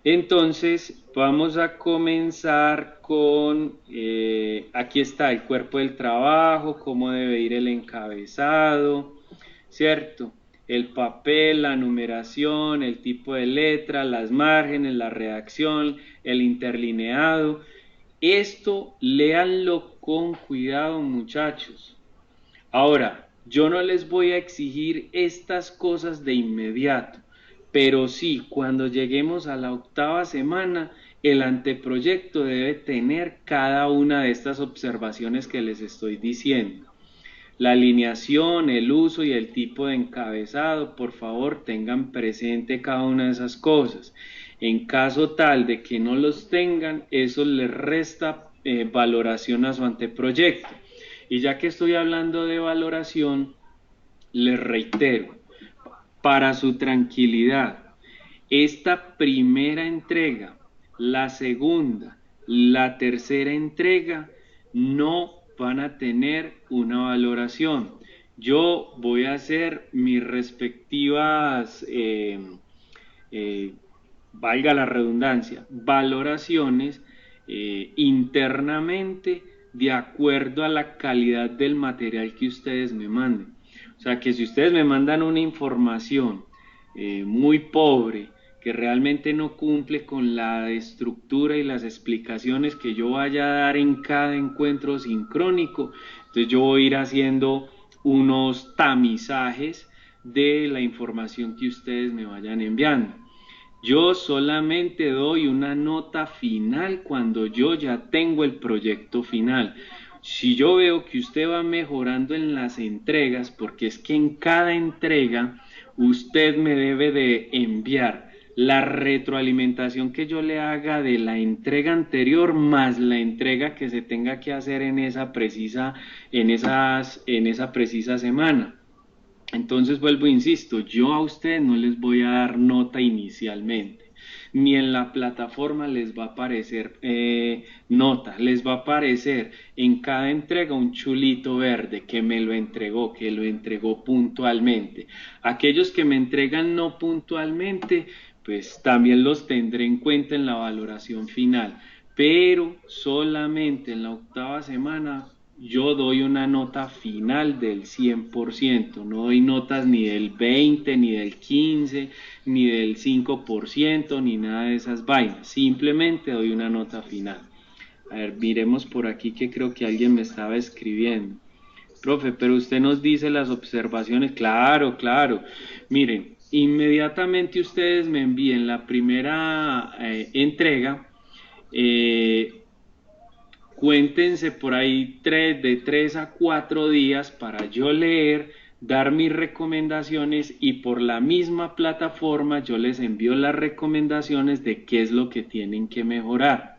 Entonces vamos a comenzar con, aquí está el cuerpo del trabajo, cómo debe ir el encabezado, ¿cierto? El papel, la numeración, el tipo de letra, las márgenes, la redacción, el interlineado. Esto léanlo con cuidado, muchachos. Ahora, yo no les voy a exigir estas cosas de inmediato, pero sí, cuando lleguemos a la 8ª semana, el anteproyecto debe tener cada una de estas observaciones que les estoy diciendo. La alineación, el uso y el tipo de encabezado, por favor, tengan presente cada una de esas cosas. En caso tal de que no los tengan, eso les resta valoración a su anteproyecto. Y ya que estoy hablando de valoración, les reitero, para su tranquilidad, esta primera entrega, la segunda, la tercera entrega, no van a tener una valoración. Yo voy a hacer mis respectivas valga la redundancia, valoraciones internamente de acuerdo a la calidad del material que ustedes me manden. O sea que si ustedes me mandan una información muy pobre, que realmente no cumple con la estructura y las explicaciones que yo vaya a dar en cada encuentro sincrónico, entonces yo voy a ir haciendo unos tamizajes de la información que ustedes me vayan enviando. Yo solamente doy una nota final cuando yo ya tengo el proyecto final. Si yo veo que usted va mejorando en las entregas, porque es que en cada entrega usted me debe de enviar la retroalimentación que yo le haga de la entrega anterior más la entrega que se tenga que hacer en esa precisa semana. Entonces vuelvo e insisto, yo a ustedes no les voy a dar nota inicialmente, ni en la plataforma les va a aparecer nota, les va a aparecer en cada entrega un chulito verde que me lo entregó, que lo entregó puntualmente. Aquellos que me entregan no puntualmente, pues también los tendré en cuenta en la valoración final, pero solamente en la 8ª semana yo doy una nota final del 100%, no doy notas ni del 20, ni del 15, ni del 5%, ni nada de esas vainas, simplemente doy una nota final. A ver, miremos por aquí que creo que alguien me estaba escribiendo. Profe, pero usted nos dice las observaciones. Claro, claro. Miren, inmediatamente ustedes me envíen la primera entrega, cuéntense por ahí de 3 a 4 días para yo leer, dar mis recomendaciones y por la misma plataforma yo les envío las recomendaciones de qué es lo que tienen que mejorar.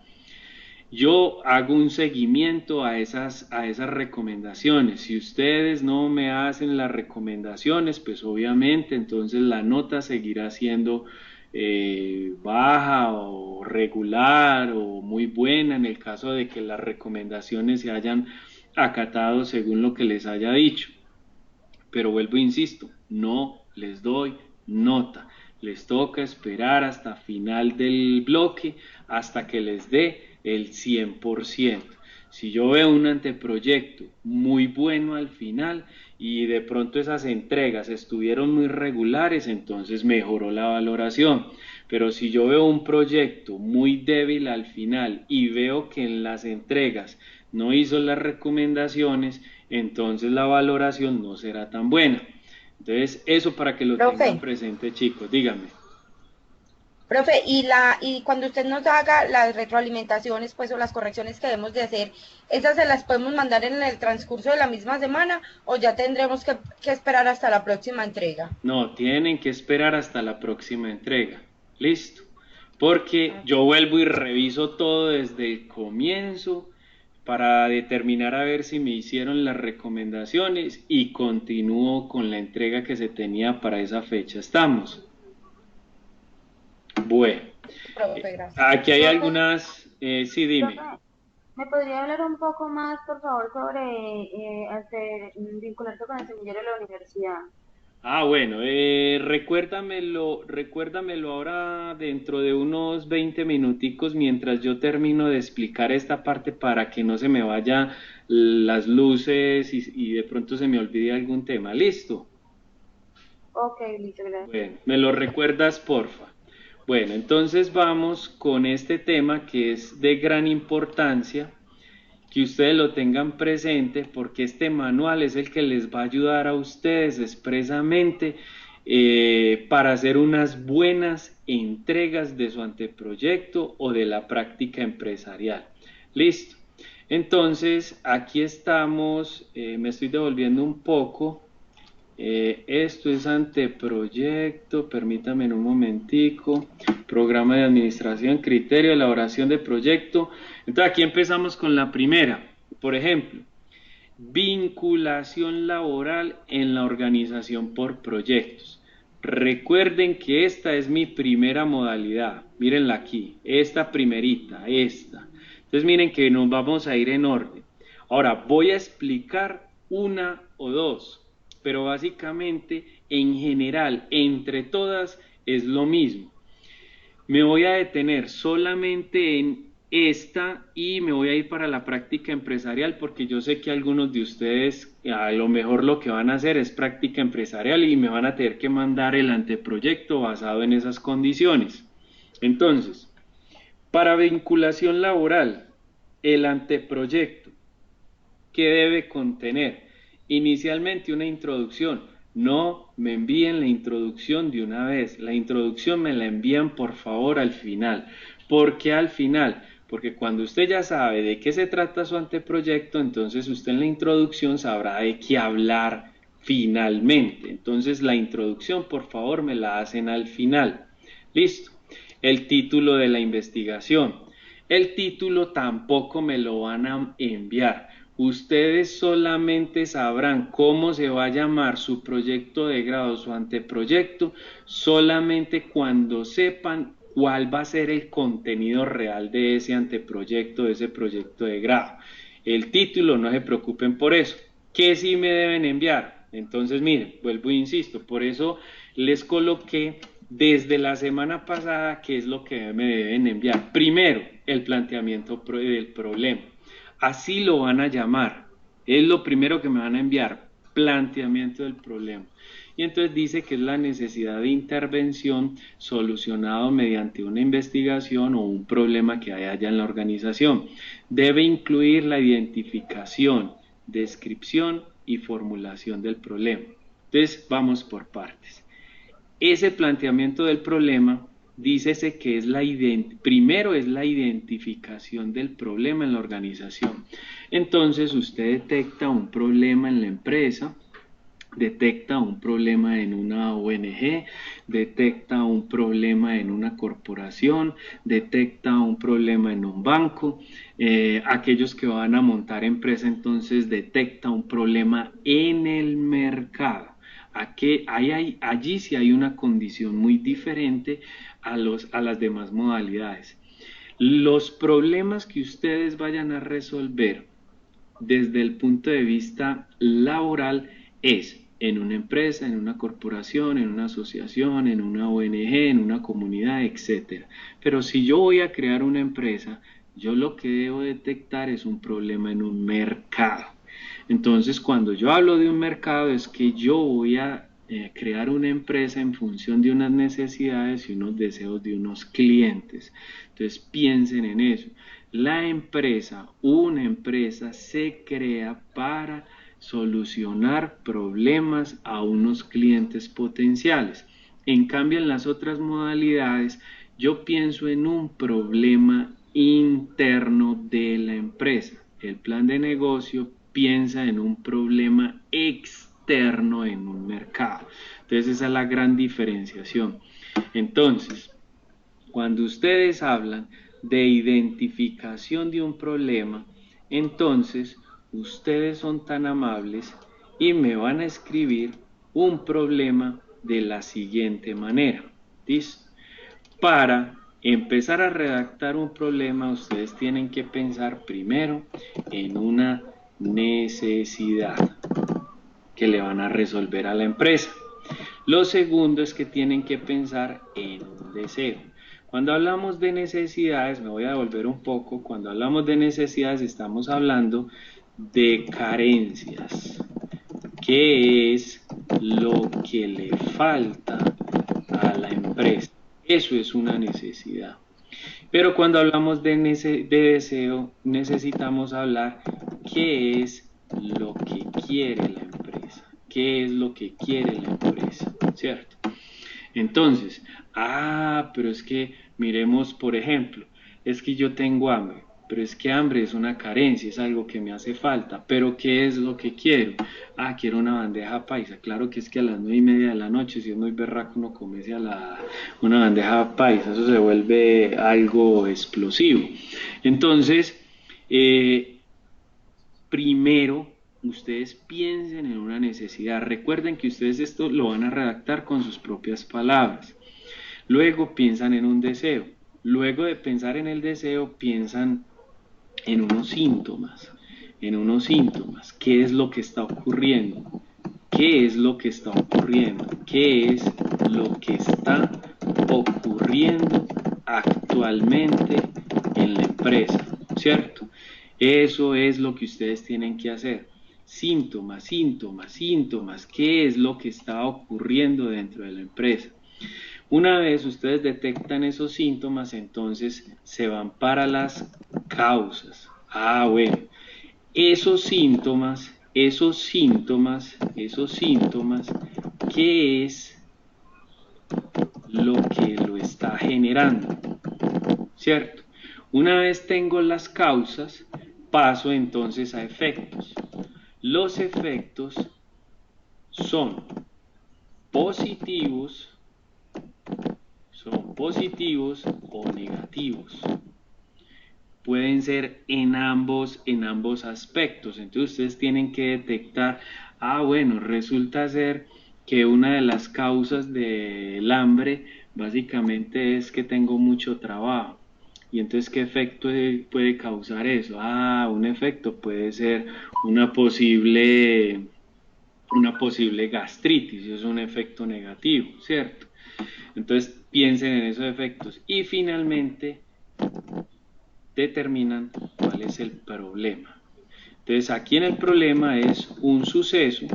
Yo hago un seguimiento a esas recomendaciones. Si ustedes no me hacen las recomendaciones, pues obviamente entonces la nota seguirá siendo baja o regular o muy buena en el caso de que las recomendaciones se hayan acatado según lo que les haya dicho. Pero vuelvo e insisto, no les doy nota. Les toca esperar hasta final del bloque, hasta que les dé el 100%. Si yo veo un anteproyecto muy bueno al final y de pronto esas entregas estuvieron muy regulares, entonces mejoró la valoración. Pero si yo veo un proyecto muy débil al final y veo que en las entregas no hizo las recomendaciones, entonces la valoración no será tan buena. Entonces, eso para que lo tengan presente, chicos, díganme. Profe, y cuando usted nos haga las retroalimentaciones, pues, o las correcciones que debemos de hacer, ¿esas se las podemos mandar en el transcurso de la misma semana o ya tendremos que esperar hasta la próxima entrega? No, tienen que esperar hasta la próxima entrega. Listo. Porque yo vuelvo y reviso todo desde el comienzo para determinar a ver si me hicieron las recomendaciones y continúo con la entrega que se tenía para esa fecha. ¿Estamos? Bueno, aquí hay algunas, sí, dime. ¿Me podría hablar un poco más, por favor, sobre vincularse con el semillero de la universidad? Bueno, recuérdamelo ahora dentro de unos 20 minuticos mientras yo termino de explicar esta parte para que no se me vayan las luces y de pronto se me olvide algún tema. ¿Listo? Ok, listo, gracias. Bueno, me lo recuerdas, porfa. Bueno, entonces vamos con este tema que es de gran importancia, que ustedes lo tengan presente porque este manual es el que les va a ayudar a ustedes expresamente para hacer unas buenas entregas de su anteproyecto o de la práctica empresarial. Listo. Entonces, aquí estamos, me estoy devolviendo un poco. Esto es anteproyecto, permítame un momentico, programa de administración, criterio, elaboración de proyecto. Entonces aquí empezamos con la primera, por ejemplo, vinculación laboral en la organización por proyectos. Recuerden que esta es mi primera modalidad, mírenla aquí, esta primerita, esta. Entonces miren que nos vamos a ir en orden. Ahora voy a explicar una o dos, pero básicamente en general, entre todas es lo mismo. Me voy a detener solamente en esta y me voy a ir para la práctica empresarial porque yo sé que algunos de ustedes a lo mejor lo que van a hacer es práctica empresarial y me van a tener que mandar el anteproyecto basado en esas condiciones. Entonces, para vinculación laboral, el anteproyecto, ¿qué debe contener? Inicialmente una introducción. No me envíen la introducción de una vez, la introducción me la envían por favor al final. ¿Por qué al final? Porque cuando usted ya sabe de qué se trata su anteproyecto, entonces usted en la introducción sabrá de qué hablar finalmente. Entonces la introducción por favor me la hacen al final. Listo. El título de la investigación. El título tampoco me lo van a enviar. Ustedes solamente sabrán cómo se va a llamar su proyecto de grado, su anteproyecto, solamente cuando sepan cuál va a ser el contenido real de ese anteproyecto, de ese proyecto de grado. El título, no se preocupen por eso. ¿Qué sí me deben enviar? Entonces, miren, vuelvo e insisto, por eso les coloqué desde la semana pasada qué es lo que me deben enviar. Primero, el planteamiento del problema. Así lo van a llamar, es lo primero que me van a enviar, planteamiento del problema. Y entonces dice que es la necesidad de intervención solucionado mediante una investigación o un problema que haya en la organización. Debe incluir la identificación, descripción y formulación del problema. Entonces vamos por partes. Ese planteamiento del problema dícese que es primero es la identificación del problema en la organización. Entonces usted detecta un problema en la empresa, detecta un problema en una ONG, detecta un problema en una corporación, detecta un problema en un banco. Aquellos que van a montar empresa entonces detecta un problema en el mercado. Allí sí hay una condición muy diferente a las demás modalidades. Los problemas que ustedes vayan a resolver desde el punto de vista laboral es en una empresa, en una corporación, en una asociación, en una ONG, en una comunidad, etc. Pero si yo voy a crear una empresa, yo lo que debo detectar es un problema en un mercado. Entonces, cuando yo hablo de un mercado, es que yo voy a crear una empresa en función de unas necesidades y unos deseos de unos clientes. Entonces, piensen en eso. La empresa, una empresa se crea para solucionar problemas a unos clientes potenciales. En cambio, en las otras modalidades, yo pienso en un problema interno de la empresa. El plan de negocio piensa en un problema externo en un mercado. Entonces esa es la gran diferenciación. Entonces, cuando ustedes hablan de identificación de un problema, entonces ustedes son tan amables y me van a escribir un problema de la siguiente manera. ¿Listo? Para empezar a redactar un problema, ustedes tienen que pensar primero en una necesidad que le van a resolver a la empresa. Lo segundo es que tienen que pensar en un deseo. Cuando hablamos de necesidades, me voy a devolver un poco, cuando hablamos de necesidades estamos hablando de carencias. ¿Qué es lo que le falta a la empresa? Eso es una necesidad. Pero cuando hablamos de deseo, necesitamos hablar qué es lo que quiere la empresa. ¿Qué es lo que quiere la empresa? ¿Cierto? Entonces, pero es que miremos, por ejemplo, es que yo tengo hambre, pero es que hambre es una carencia, es algo que me hace falta, pero ¿qué es lo que quiero? Quiero una bandeja paisa. Claro que es que a las 9:30 de la noche, si es muy berraco, uno comerse una bandeja paisa, eso se vuelve algo explosivo. Entonces, primero, ustedes piensen en una necesidad. Recuerden que ustedes esto lo van a redactar con sus propias palabras. Luego piensan en un deseo. Luego de pensar en el deseo, piensan en unos síntomas. ¿Qué es lo que está ocurriendo? ¿Qué es lo que está ocurriendo? ¿Qué es lo que está ocurriendo actualmente en la empresa? ¿Cierto? Eso es lo que ustedes tienen que hacer. Síntomas. ¿Qué es lo que está ocurriendo dentro de la empresa? Una vez ustedes detectan esos síntomas, entonces se van para las causas. Bueno, esos síntomas, ¿qué es lo que lo está generando? ¿Cierto? Una vez tengo las causas, paso entonces a efectos. Los efectos son positivos o negativos. Pueden ser en ambos aspectos. Entonces ustedes tienen que detectar, bueno, resulta ser que una de las causas del hambre básicamente es que tengo mucho trabajo. Y entonces, ¿qué efecto puede causar eso? Un efecto puede ser una posible gastritis, eso es un efecto negativo, ¿cierto? Entonces, piensen en esos efectos y finalmente determinan cuál es el problema. Entonces, aquí en el problema es un suceso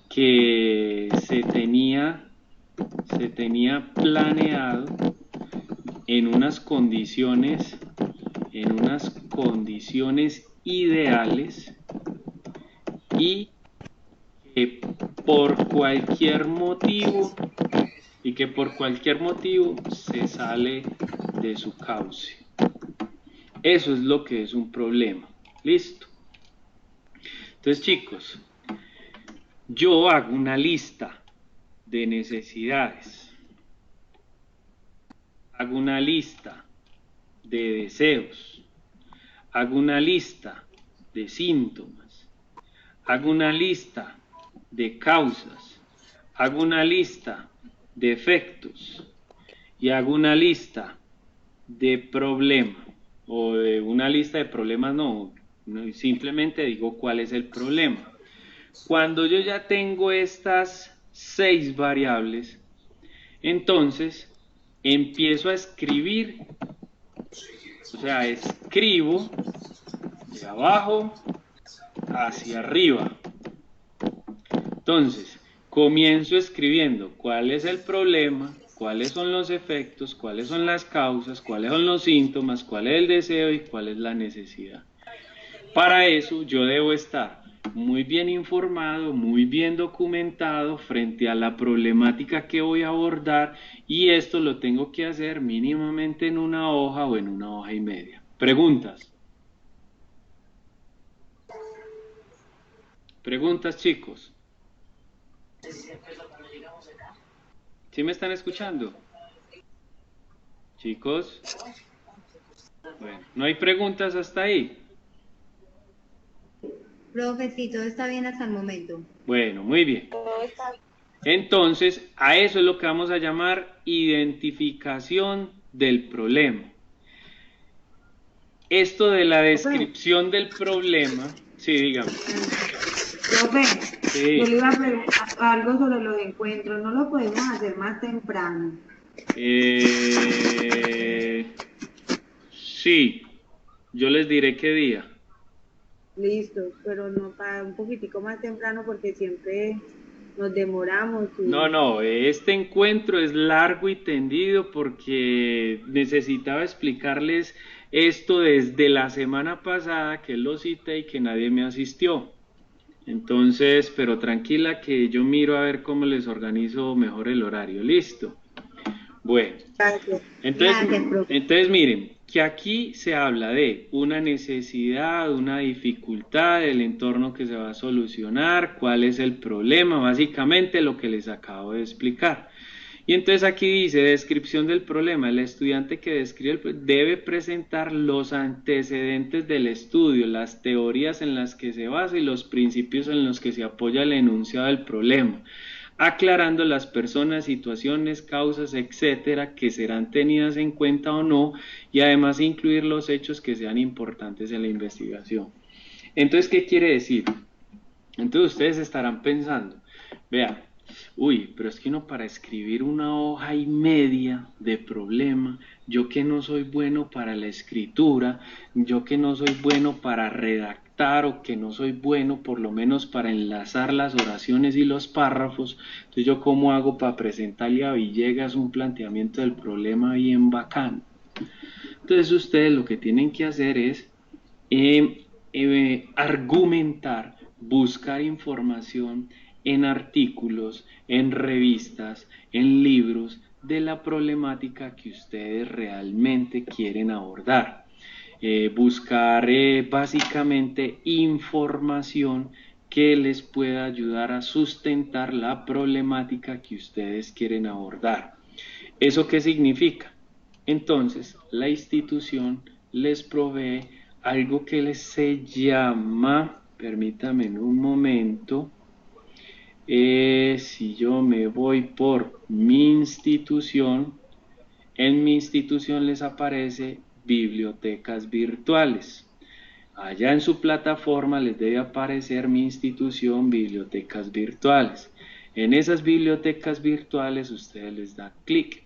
que se tenía planeado en unas condiciones ideales y que por cualquier motivo se sale de su cauce. Eso es lo que es un problema. ¿Listo? Entonces, chicos, yo hago una lista de necesidades, hago una lista de deseos, hago una lista de síntomas, hago una lista de causas, hago una lista de efectos y hago una lista de problemas, o de una lista de problemas, no, simplemente digo cuál es el problema. Cuando yo ya tengo estas 6 variables, entonces empiezo a escribir, o sea, escribo de abajo hacia arriba. Entonces, comienzo escribiendo cuál es el problema, cuáles son los efectos, cuáles son las causas, cuáles son los síntomas, cuál es el deseo y cuál es la necesidad. Para eso yo debo estar muy bien informado, muy bien documentado frente a la problemática que voy a abordar, y esto lo tengo que hacer mínimamente en una hoja o en una hoja y media. ¿Preguntas? ¿Preguntas, chicos? ¿Sí me están escuchando? ¿Chicos? Bueno, ¿no hay preguntas hasta ahí? Profe, sí, todo está bien hasta el momento. Bueno, muy bien. Entonces, a eso es lo que vamos a llamar identificación del problema. Esto de la descripción del problema, sí, dígame. Profe, Sí. yo le iba a preguntar algo sobre los encuentros, ¿no lo podemos hacer más temprano? Sí, yo les diré qué día. Listo, pero no para un poquitico más temprano porque siempre nos demoramos. Y... No, este encuentro es largo y tendido porque necesitaba explicarles esto desde la semana pasada que lo cité y que nadie me asistió. Entonces, pero tranquila que yo miro a ver cómo les organizo mejor el horario. ¿Listo? Bueno, Gracias. entonces miren, que aquí se habla de una necesidad, una dificultad, el entorno que se va a solucionar, cuál es el problema, básicamente lo que les acabo de explicar. Y entonces aquí dice, descripción del problema, el estudiante que describe debe presentar los antecedentes del estudio, las teorías en las que se basa y los principios en los que se apoya el enunciado del problema, aclarando las personas, situaciones, causas, etcétera, que serán tenidas en cuenta o no, y además incluir los hechos que sean importantes en la investigación. Entonces, ¿qué quiere decir? Entonces ustedes estarán pensando, vean, uy, pero es que uno para escribir una hoja y media de problema, yo que no soy bueno para la escritura, yo que no soy bueno para redactar o que no soy bueno por lo menos para enlazar las oraciones y los párrafos, entonces yo cómo hago para presentarle a Villegas un planteamiento del problema bien bacano. Entonces ustedes lo que tienen que hacer es argumentar, buscar información en artículos, en revistas, en libros de la problemática que ustedes realmente quieren abordar. Buscar básicamente información que les pueda ayudar a sustentar la problemática que ustedes quieren abordar. ¿Eso qué significa? Entonces, la institución les provee algo que se llama, permítame un momento, si yo me voy por mi institución, en mi institución les aparece bibliotecas virtuales. Allá en su plataforma les debe aparecer mi institución, bibliotecas virtuales. En esas bibliotecas virtuales ustedes les dan clic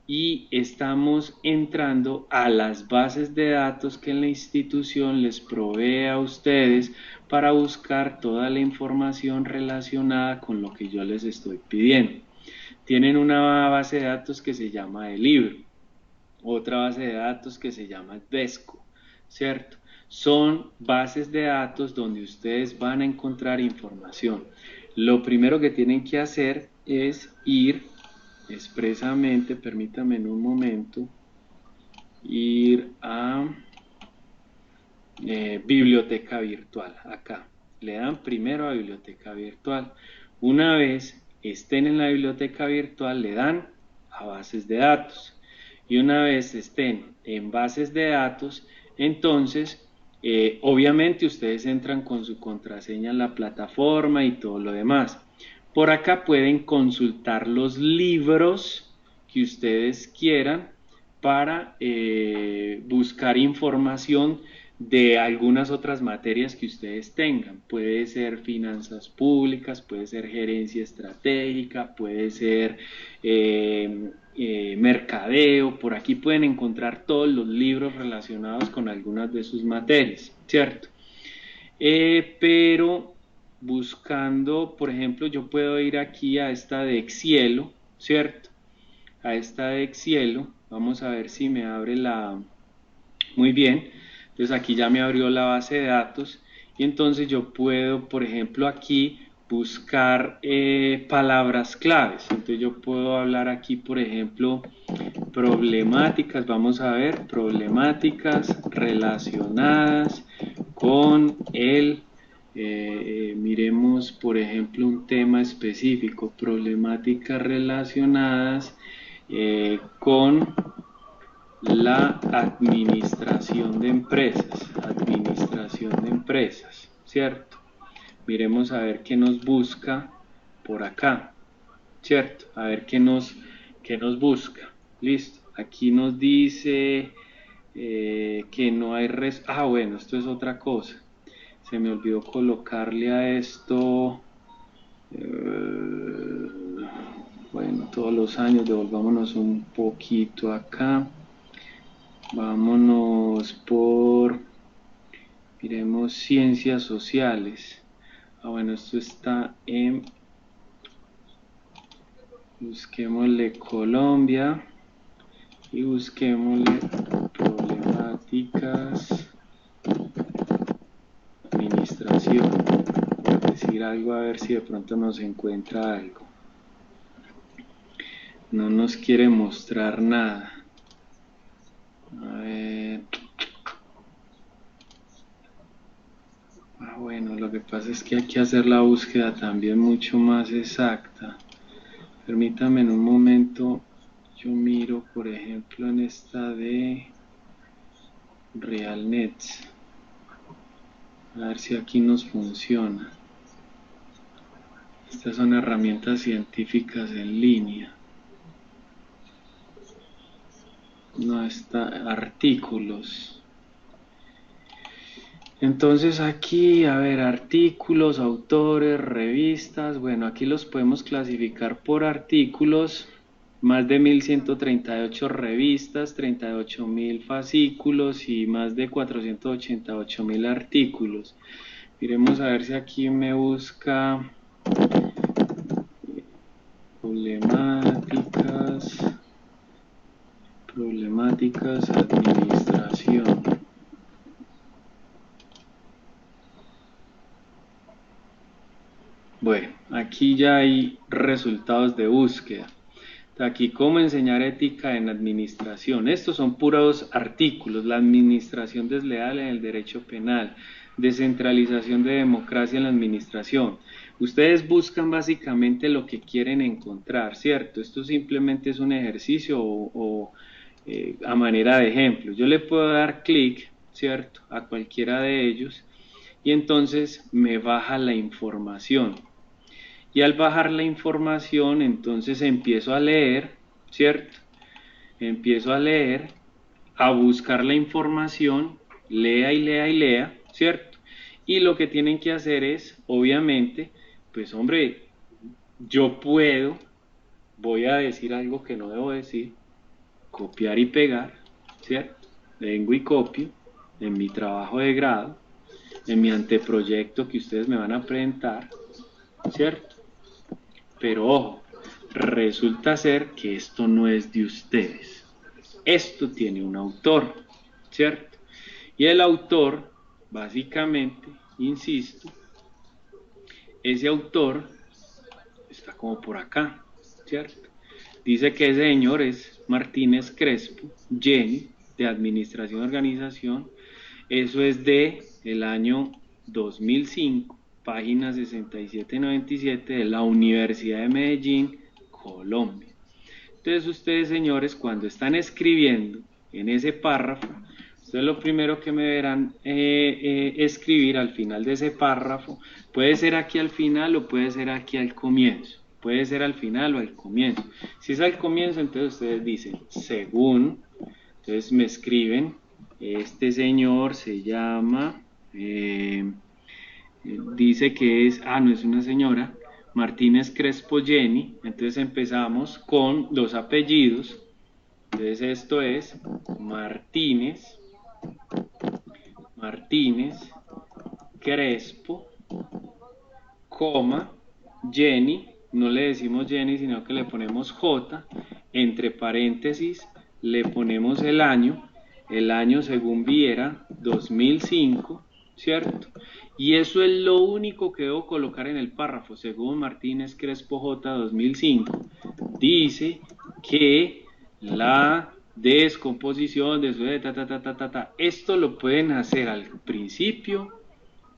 y estamos entrando a las bases de datos que la institución les provee a ustedes para buscar toda la información relacionada con lo que yo les estoy pidiendo. Tienen una base de datos que se llama el libro, otra base de datos que se llama el VESCO, ¿cierto? Son bases de datos donde ustedes van a encontrar información. Lo primero que tienen que hacer es ir expresamente, permítame en un momento, ir a biblioteca virtual, acá, le dan primero a biblioteca virtual. Una vez estén en la biblioteca virtual le dan a bases de datos, y una vez estén en bases de datos, entonces obviamente ustedes entran con su contraseña en la plataforma y todo lo demás. Por acá pueden consultar los libros que ustedes quieran para buscar información de algunas otras materias que ustedes tengan. Puede ser finanzas públicas, puede ser gerencia estratégica, puede ser mercadeo. Por aquí pueden encontrar todos los libros relacionados con algunas de sus materias, ¿cierto? Pero buscando, por ejemplo, yo puedo ir aquí a esta de Excielo, ¿cierto? A esta de Excielo, vamos a ver si me abre la... Muy bien, entonces aquí ya me abrió la base de datos y entonces yo puedo, por ejemplo, aquí buscar palabras claves. Entonces yo puedo hablar aquí, por ejemplo, problemáticas, vamos a ver, problemáticas relacionadas con el... miremos, por ejemplo, un tema específico, problemáticas relacionadas con la administración de empresas, ¿cierto? Miremos a ver qué nos busca por acá, ¿cierto? A ver qué nos busca, listo. Aquí nos dice que no hay bueno, esto es otra cosa. Se me olvidó colocarle a esto, bueno, todos los años, devolvámonos un poquito acá, vámonos por, miremos ciencias sociales. Bueno, esto está en, busquémosle Colombia y busquémosle problemáticas administración, por decir algo, a ver si de pronto nos encuentra algo. No nos quiere mostrar nada. A ver. Bueno, lo que pasa es que hay que hacer la búsqueda también mucho más exacta. Permítame en un momento, yo miro por ejemplo en esta de RealNets. A ver si aquí nos funciona. Estas son herramientas científicas en línea. No está, artículos. Entonces aquí, a ver, artículos, autores, revistas. Bueno, aquí los podemos clasificar por artículos. Más de 1138 revistas, 38.000 fascículos y más de 488.000 artículos. Miremos a ver si aquí me busca problemáticas administración. Bueno, aquí ya hay resultados de búsqueda. Aquí, cómo enseñar ética en administración. Estos son puros artículos. La administración desleal en el derecho penal, descentralización de democracia en la administración. Ustedes buscan básicamente lo que quieren encontrar, ¿cierto? Esto simplemente es un ejercicio a manera de ejemplo. Yo le puedo dar clic, ¿cierto?, a cualquiera de ellos y entonces me baja la información. Y al bajar la información, entonces empiezo a leer, ¿cierto? Empiezo a leer, a buscar la información, lea y lea y lea, ¿cierto? Y lo que tienen que hacer es, obviamente, pues hombre, yo voy a decir algo que no debo decir, copiar y pegar, ¿cierto? Vengo y copio en mi trabajo de grado, en mi anteproyecto que ustedes me van a presentar, ¿cierto? Pero ojo, resulta ser que esto no es de ustedes. Esto tiene un autor, ¿cierto? Y el autor, básicamente, insisto, ese autor está como por acá, ¿cierto? Dice que ese señor es Martínez Crespo, Jenny, de Administración y Organización. Eso es de el año 2005. Página 67-97 de la Universidad de Medellín, Colombia. Entonces ustedes, señores, cuando están escribiendo en ese párrafo, Entonces lo primero que me verán escribir al final de ese párrafo, puede ser aquí al final o puede ser aquí al comienzo. Puede ser al final o al comienzo. Si es al comienzo, entonces ustedes dicen, según, entonces me escriben, este señor se llama, dice que es, no es una señora, Martínez Crespo Jenny. Entonces empezamos con los apellidos. Entonces esto es Martínez Crespo, coma, Jenny, no le decimos Jenny, sino que le ponemos J, entre paréntesis, le ponemos el año según Viera, 2005, ¿cierto? Y eso es lo único que debo colocar en el párrafo, según Martínez Crespo J, 2005, dice que la descomposición de su... Esto lo pueden hacer al principio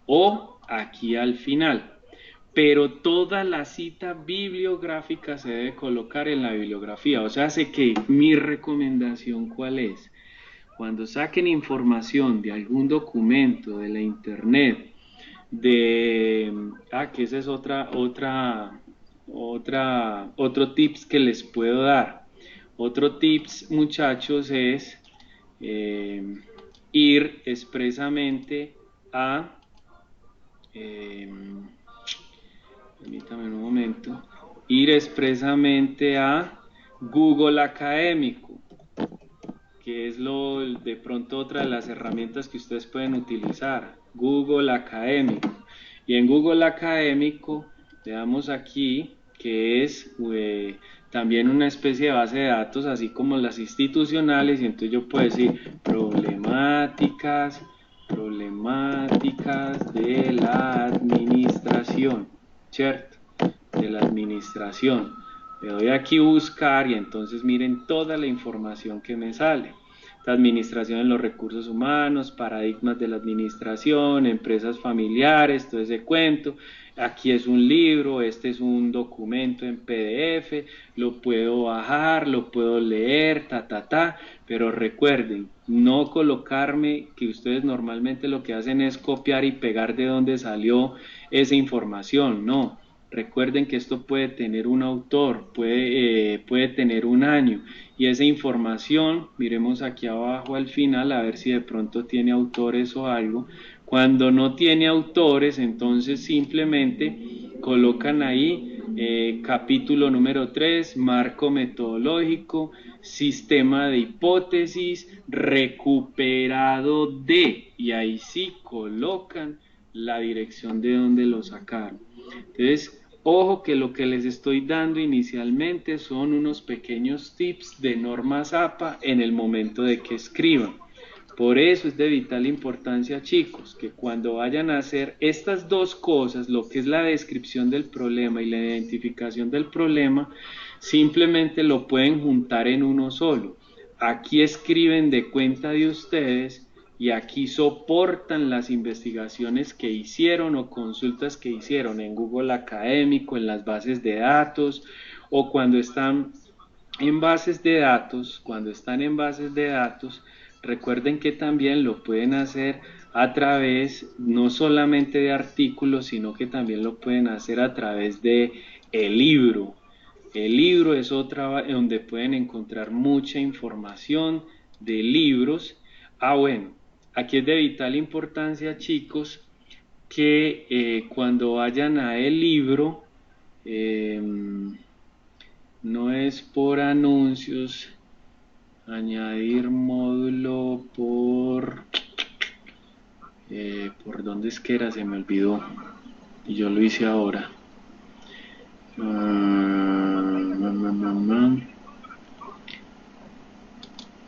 o aquí al final. Pero toda la cita bibliográfica se debe colocar en la bibliografía. O sea, sé que mi recomendación, ¿cuál es? Cuando saquen información de algún documento de la internet, que ese es otro tips que les puedo dar. Otro tips, muchachos, es ir expresamente a... permítame un momento, ir expresamente a Google Académico, que es de pronto otra de las herramientas que ustedes pueden utilizar, Google Académico. Y en Google Académico le damos aquí, que es también una especie de base de datos, así como las institucionales, y entonces yo puedo decir problemáticas de la administración, ¿cierto? De la administración. Le doy aquí buscar y entonces miren toda la información que me sale. La administración en los recursos humanos, paradigmas de la administración, empresas familiares, todo ese cuento. Aquí es un libro, este es un documento en PDF, lo puedo bajar, lo puedo leer, pero recuerden, no colocarme, que ustedes normalmente lo que hacen es copiar y pegar de donde salió esa información, no. Recuerden que esto puede tener un autor, puede tener un año, y esa información, miremos aquí abajo al final, a ver si de pronto tiene autores o algo. Cuando no tiene autores, entonces simplemente colocan ahí capítulo número 3, marco metodológico, sistema de hipótesis, recuperado de, y ahí sí colocan la dirección de donde lo sacaron. Entonces, ojo que lo que les estoy dando inicialmente son unos pequeños tips de normas APA en el momento de que escriban. Por eso es de vital importancia, chicos, que cuando vayan a hacer estas dos cosas, lo que es la descripción del problema y la identificación del problema, simplemente lo pueden juntar en uno solo. Aquí escriben de cuenta de ustedes y aquí soportan las investigaciones que hicieron o consultas que hicieron en Google Académico, en las bases de datos, o cuando están en bases de datos, recuerden que también lo pueden hacer a través no solamente de artículos, sino que también lo pueden hacer a través de el libro. El libro es otra donde pueden encontrar mucha información de libros. Bueno, aquí es de vital importancia, chicos, que cuando vayan a el libro, no es por anuncios, añadir módulo por dónde es que era, se me olvidó y yo lo hice ahora.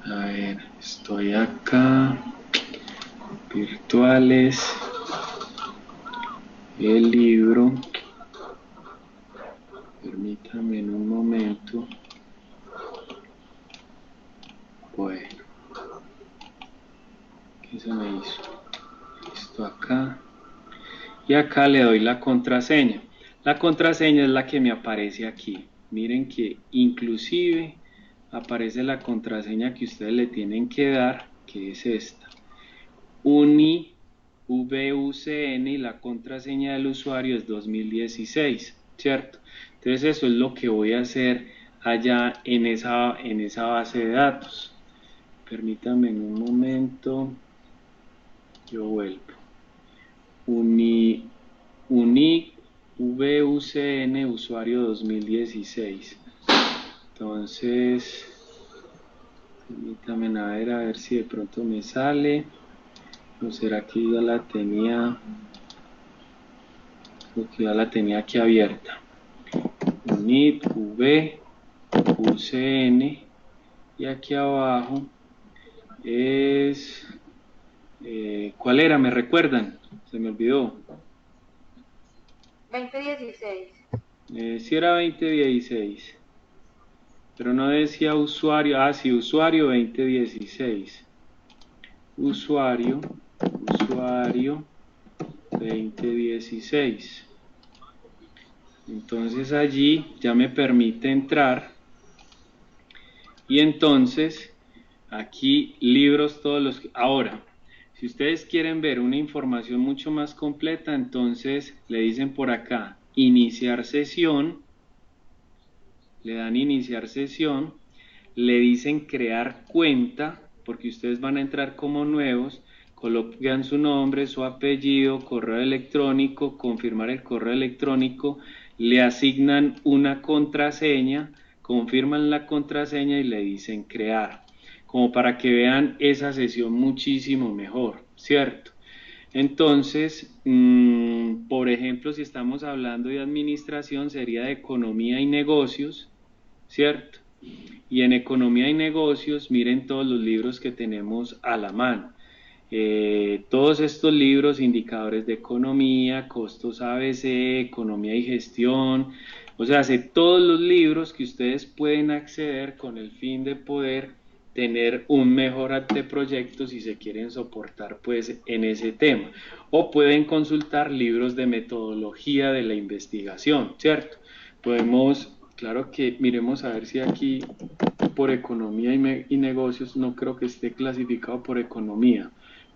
A ver, estoy acá, virtuales, el libro, permítame en un momento. Bueno, ¿qué se me hizo? Esto acá, y acá le doy la contraseña. La contraseña es la que me aparece aquí. Miren que inclusive aparece la contraseña que ustedes le tienen que dar, que es esta. VUCN y la contraseña del usuario es 2016, ¿cierto? Entonces eso es lo que voy a hacer allá en esa base de datos. Permítanme un momento, yo vuelvo. Unic VUCN usuario 2016. Entonces, permítanme a ver si de pronto me sale. ¿O será que ya la tenía? Creo que ya la tenía aquí abierta. Unic VUCN y aquí abajo es ¿cuál era? ¿Me recuerdan? Se me olvidó. 2016. Sí era 2016, pero no decía usuario. Ah, sí, usuario 2016. Usuario 2016. Entonces allí ya me permite entrar y entonces aquí libros todos los que... Ahora, si ustedes quieren ver una información mucho más completa, entonces le dicen por acá iniciar sesión, le dan iniciar sesión, le dicen crear cuenta, porque ustedes van a entrar como nuevos, colocan su nombre, su apellido, correo electrónico, confirmar el correo electrónico, le asignan una contraseña, confirman la contraseña y le dicen crear, como para que vean esa sesión muchísimo mejor, ¿cierto? Entonces, por ejemplo, si estamos hablando de administración, sería de economía y negocios, ¿cierto? Y en economía y negocios, miren todos los libros que tenemos a la mano. Todos estos libros, indicadores de economía, costos ABC, economía y gestión, o sea, todos los libros que ustedes pueden acceder con el fin de poder tener un mejor anteproyecto si se quieren soportar pues en ese tema, o pueden consultar libros de metodología de la investigación, ¿cierto? Podemos, claro que miremos a ver si aquí por economía y negocios, no creo que esté clasificado por economía,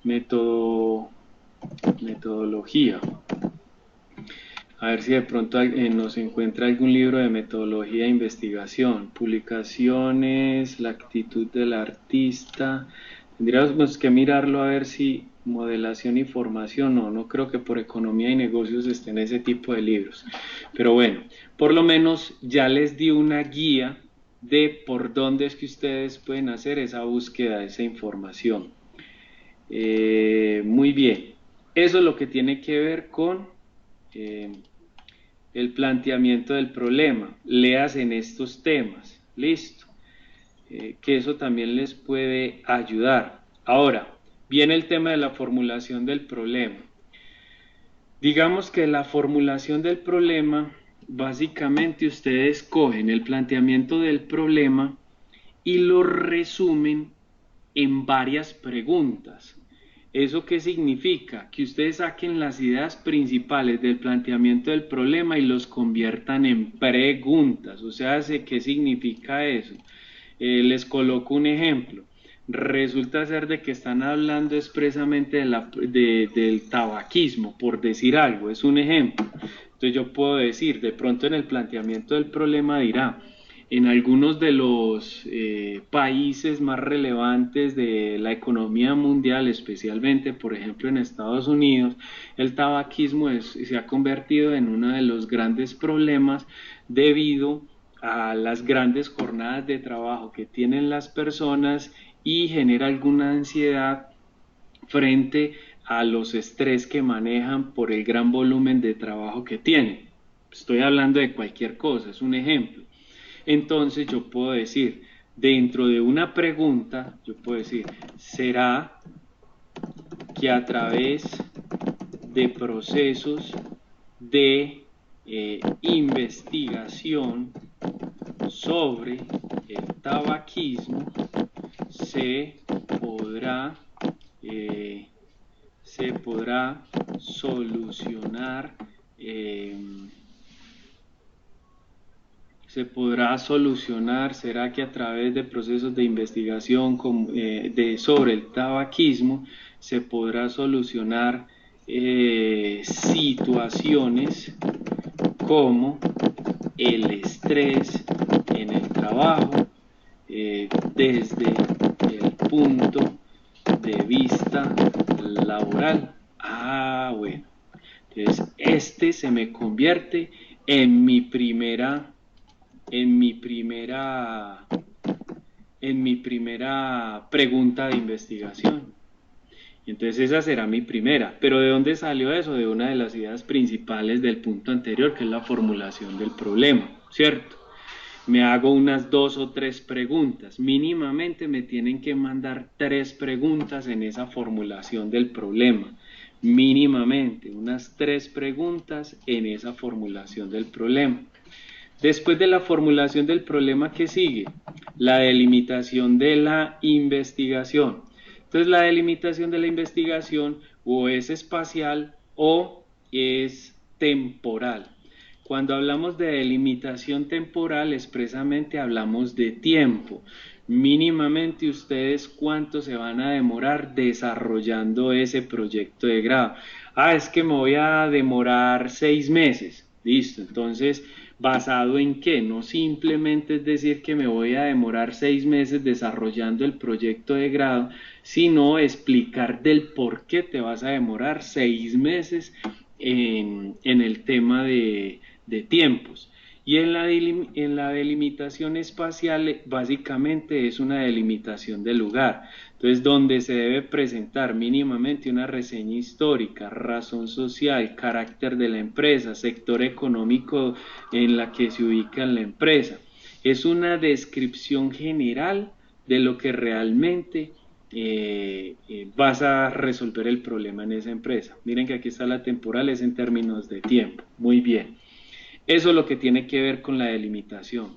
metodología. A ver si de pronto nos encuentra algún libro de metodología de investigación, publicaciones, la actitud del artista. Tendríamos que mirarlo a ver si modelación y formación, no creo que por economía y negocios estén ese tipo de libros. Pero bueno, por lo menos ya les di una guía de por dónde es que ustedes pueden hacer esa búsqueda, esa información. Muy bien, eso es lo que tiene que ver con el planteamiento del problema. Leas en estos temas, listo, que eso también les puede ayudar. Ahora, viene el tema de la formulación del problema. Digamos que la formulación del problema, básicamente ustedes cogen el planteamiento del problema y lo resumen en varias preguntas. ¿Eso qué significa? Que ustedes saquen las ideas principales del planteamiento del problema y los conviertan en preguntas. O sea, ¿qué significa eso? Les coloco un ejemplo. Resulta ser de que están hablando expresamente del tabaquismo, por decir algo, es un ejemplo. Entonces yo puedo decir, de pronto en el planteamiento del problema dirá, en algunos de los países más relevantes de la economía mundial, especialmente por ejemplo en Estados Unidos, el tabaquismo se ha convertido en uno de los grandes problemas debido a las grandes jornadas de trabajo que tienen las personas y genera alguna ansiedad frente a los estrés que manejan por el gran volumen de trabajo que tienen. Estoy hablando de cualquier cosa, es un ejemplo. Entonces yo puedo decir, dentro de una pregunta, yo puedo decir, ¿será que a través de procesos de investigación sobre el tabaquismo se podrá solucionar se podrá solucionar? ¿Será que a través de procesos de investigación sobre el tabaquismo se podrá solucionar situaciones como el estrés en el trabajo desde el punto de vista laboral? Ah, bueno, entonces este se me convierte en mi primera pregunta de investigación. Entonces esa será mi primera. Pero ¿de dónde salió eso? De una de las ideas principales del punto anterior, que es la formulación del problema, ¿cierto? Me hago unas 2 o 3 preguntas. Mínimamente me tienen que mandar 3 preguntas en esa formulación del problema. Mínimamente, unas 3 preguntas en esa formulación del problema. Después de la formulación del problema, ¿qué sigue? La delimitación de la investigación. Entonces la delimitación de la investigación o es espacial o es temporal. Cuando hablamos de delimitación temporal, expresamente hablamos de tiempo. Mínimamente ustedes cuánto se van a demorar desarrollando ese proyecto de grado. Ah, es que me voy a demorar 6 meses. Listo, entonces, ¿basado en qué? No simplemente es decir que me voy a demorar 6 meses desarrollando el proyecto de grado, sino explicar del por qué te vas a demorar 6 meses en el tema de tiempos. Y en la delimitación espacial básicamente es una delimitación del lugar. Entonces, donde se debe presentar mínimamente una reseña histórica, razón social, carácter de la empresa, sector económico en la que se ubica la empresa. Es una descripción general de lo que realmente vas a resolver el problema en esa empresa. Miren que aquí está la temporal, es en términos de tiempo. Muy bien. Eso es lo que tiene que ver con la delimitación.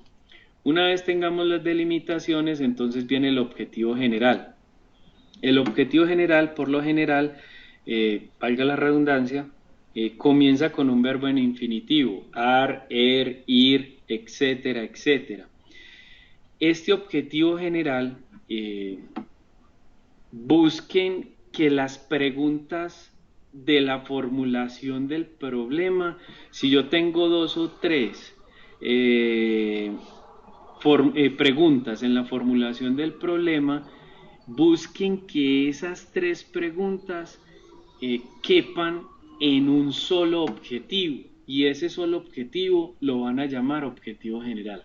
Una vez tengamos las delimitaciones, entonces viene el objetivo general. El objetivo general, por lo general, valga la redundancia, comienza con un verbo en infinitivo, ar, ir, etcétera, etcétera. Este objetivo general, busquen que las preguntas de la formulación del problema, si yo tengo 2 o 3 preguntas en la formulación del problema, busquen que esas 3 preguntas quepan en un solo objetivo, y ese solo objetivo lo van a llamar objetivo general.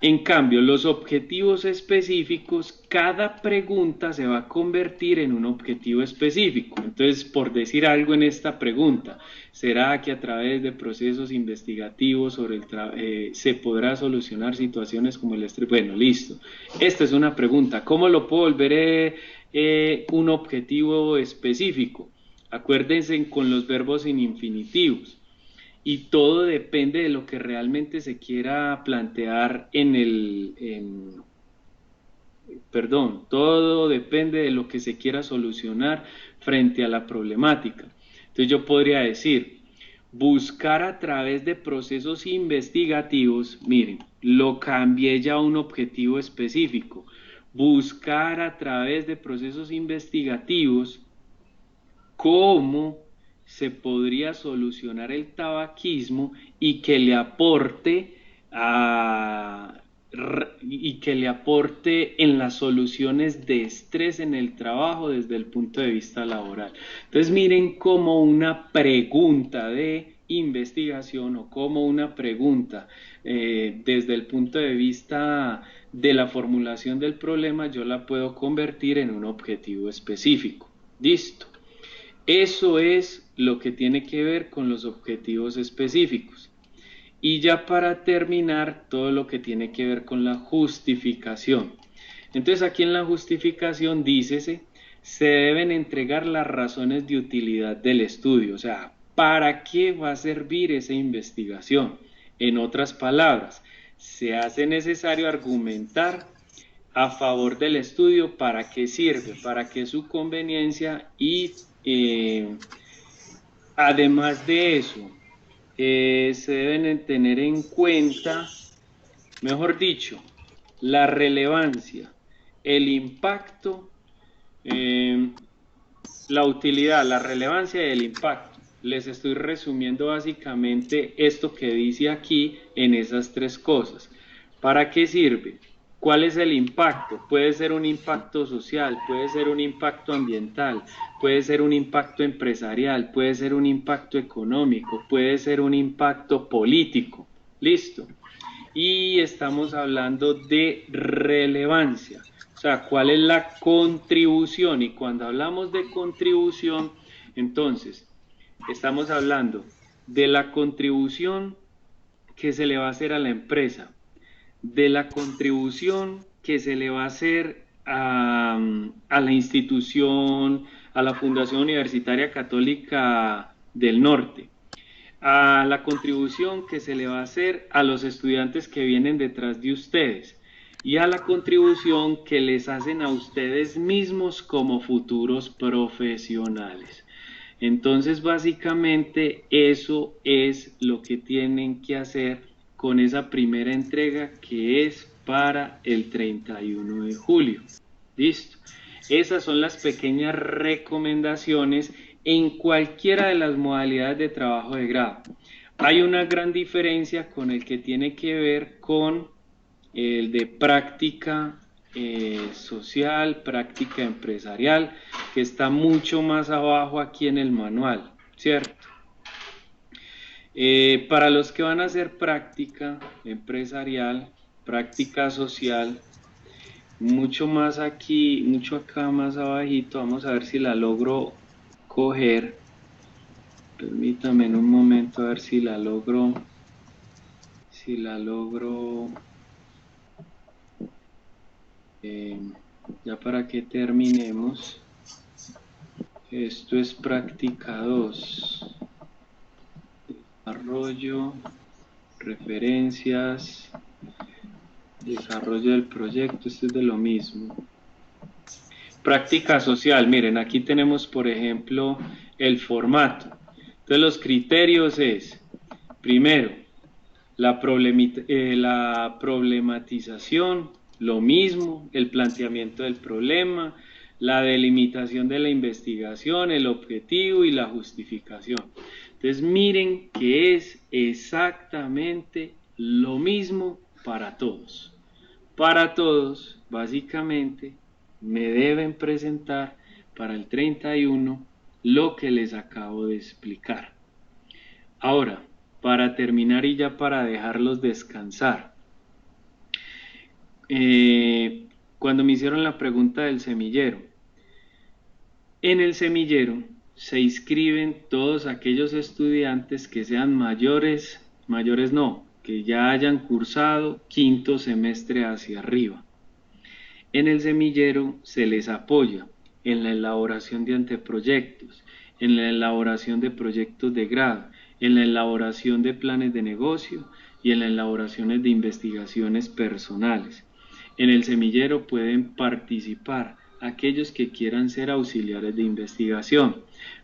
En cambio, los objetivos específicos, cada pregunta se va a convertir en un objetivo específico. Entonces, por decir algo en esta pregunta, ¿será que a través de procesos investigativos sobre se podrá solucionar situaciones como el estrés? Bueno, listo. Esta es una pregunta. ¿Cómo lo puedo volver un objetivo específico? Acuérdense con los verbos en infinitivos. Y todo depende de lo que realmente se quiera plantear todo depende de lo que se quiera solucionar frente a la problemática. Entonces yo podría decir, buscar a través de procesos investigativos, miren, lo cambié ya a un objetivo específico, buscar a través de procesos investigativos cómo se podría solucionar el tabaquismo y que le aporte en las soluciones de estrés en el trabajo desde el punto de vista laboral. Entonces miren cómo una pregunta de investigación o como una pregunta desde el punto de vista de la formulación del problema yo la puedo convertir en un objetivo específico. Listo. Eso es lo que tiene que ver con los objetivos específicos. Y ya para terminar, todo lo que tiene que ver con la justificación. Entonces aquí en la justificación dícese, se deben entregar las razones de utilidad del estudio, o sea, ¿para qué va a servir esa investigación? En otras palabras, se hace necesario argumentar a favor del estudio para qué sirve, para qué es su conveniencia y además de eso, se deben tener en cuenta, mejor dicho, la relevancia, el impacto, la utilidad, la relevancia y el impacto. Les estoy resumiendo básicamente esto que dice aquí en esas tres cosas. ¿Para qué sirve? ¿Cuál es el impacto? Puede ser un impacto social, puede ser un impacto ambiental, puede ser un impacto empresarial, puede ser un impacto económico, puede ser un impacto político. ¿Listo? Y estamos hablando de relevancia. O sea, ¿cuál es la contribución? Y cuando hablamos de contribución, entonces, estamos hablando de la contribución que se le va a hacer a la empresa, de la contribución que se le va a hacer a la institución, a la Fundación Universitaria Católica del Norte, a la contribución que se le va a hacer a los estudiantes que vienen detrás de ustedes y a la contribución que les hacen a ustedes mismos como futuros profesionales. Entonces, básicamente, eso es lo que tienen que hacer con esa primera entrega que es para el 31 de julio. ¿Listo? Esas son las pequeñas recomendaciones en cualquiera de las modalidades de trabajo de grado. Hay una gran diferencia con el que tiene que ver con el de práctica social, práctica empresarial, que está mucho más abajo aquí en el manual, ¿cierto? Para los que van a hacer práctica empresarial, práctica social, mucho más aquí, mucho acá más abajito, vamos a ver si la logro coger. Permítame en un momento a ver si la logro, ya para que terminemos. Esto es práctica 2, desarrollo, referencias, desarrollo del proyecto, esto es de lo mismo. Práctica social, miren, aquí tenemos por ejemplo el formato. Entonces los criterios es, primero, la problematización, lo mismo, el planteamiento del problema, la delimitación de la investigación, el objetivo y la justificación. Entonces miren que es exactamente lo mismo para todos. Para todos, básicamente, me deben presentar para el 31 lo que les acabo de explicar. Ahora, para terminar y ya para dejarlos descansar, cuando me hicieron la pregunta del semillero, en el semillero se inscriben todos aquellos estudiantes que sean mayores no, que ya hayan cursado quinto semestre hacia arriba. En el semillero se les apoya en la elaboración de anteproyectos, en la elaboración de proyectos de grado, en la elaboración de planes de negocio y en las elaboraciones de investigaciones personales. En el semillero pueden participar aquellos que quieran ser auxiliares de investigación,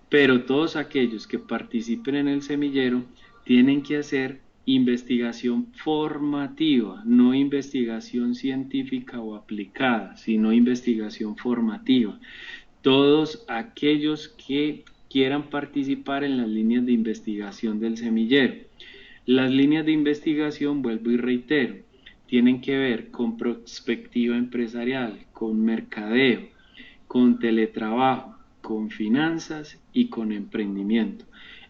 pero todos aquellos que participen en el semillero tienen que hacer investigación formativa, no investigación científica o aplicada, sino investigación formativa. Todos aquellos que quieran participar en las líneas de investigación del semillero. Las líneas de investigación, vuelvo y reitero, tienen que ver con perspectiva empresarial, con mercadeo, con teletrabajo, con finanzas y con emprendimiento.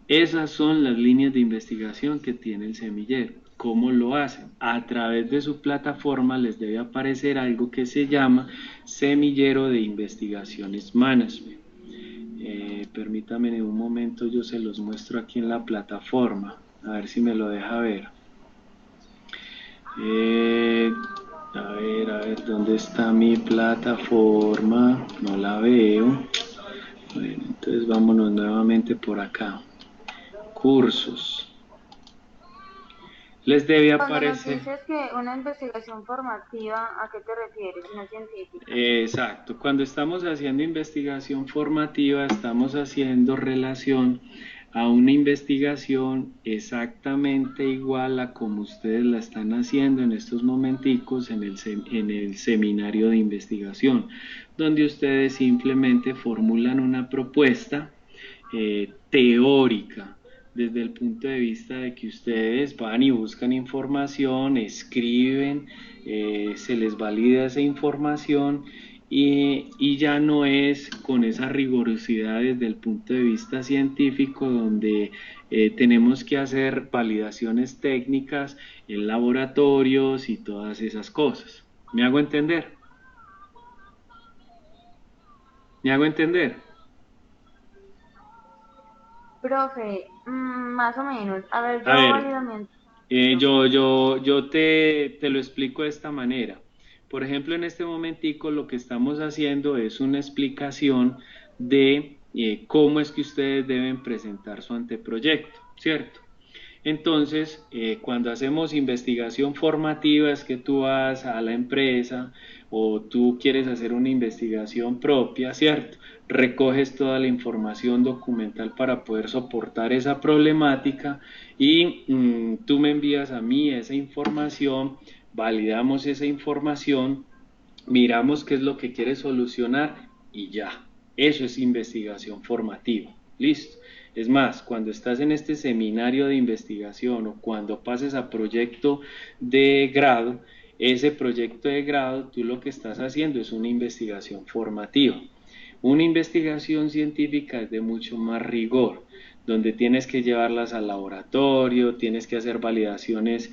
Esas son las líneas de investigación que tiene el semillero. ¿Cómo lo hacen? A través de su plataforma les debe aparecer algo que se llama Semillero de Investigaciones Management. Permítanme un momento, yo se los muestro aquí en la plataforma, a ver si me lo deja ver. A ver, ¿dónde está mi plataforma? No la veo. Bueno, entonces vámonos nuevamente por acá. Cursos. Les debe aparecer. Cuando nos dices que una investigación formativa, ¿a qué te refieres? No científica. Exacto. Cuando estamos haciendo investigación formativa, estamos haciendo relación a una investigación exactamente igual a como ustedes la están haciendo en estos momenticos en el seminario de investigación, donde ustedes simplemente formulan una propuesta teórica desde el punto de vista de que ustedes van y buscan información, escriben, se les valida esa información y ya no es con esa rigurosidad desde el punto de vista científico donde tenemos que hacer validaciones técnicas en laboratorios y todas esas cosas. ¿Me hago entender? ¿Me hago entender? Profe, más o menos. A ver, yo te lo explico de esta manera. Por ejemplo, en este momentico lo que estamos haciendo es una explicación de cómo es que ustedes deben presentar su anteproyecto, ¿cierto? Entonces, cuando hacemos investigación formativa es que tú vas a la empresa o tú quieres hacer una investigación propia, ¿cierto? Recoges toda la información documental para poder soportar esa problemática y tú me envías a mí esa información, validamos esa información, miramos qué es lo que quieres solucionar y ya. Eso es investigación formativa. Listo. Es más, cuando estás en este seminario de investigación o cuando pases a proyecto de grado, ese proyecto de grado tú lo que estás haciendo es una investigación formativa. Una investigación científica es de mucho más rigor, donde tienes que llevarlas al laboratorio, tienes que hacer validaciones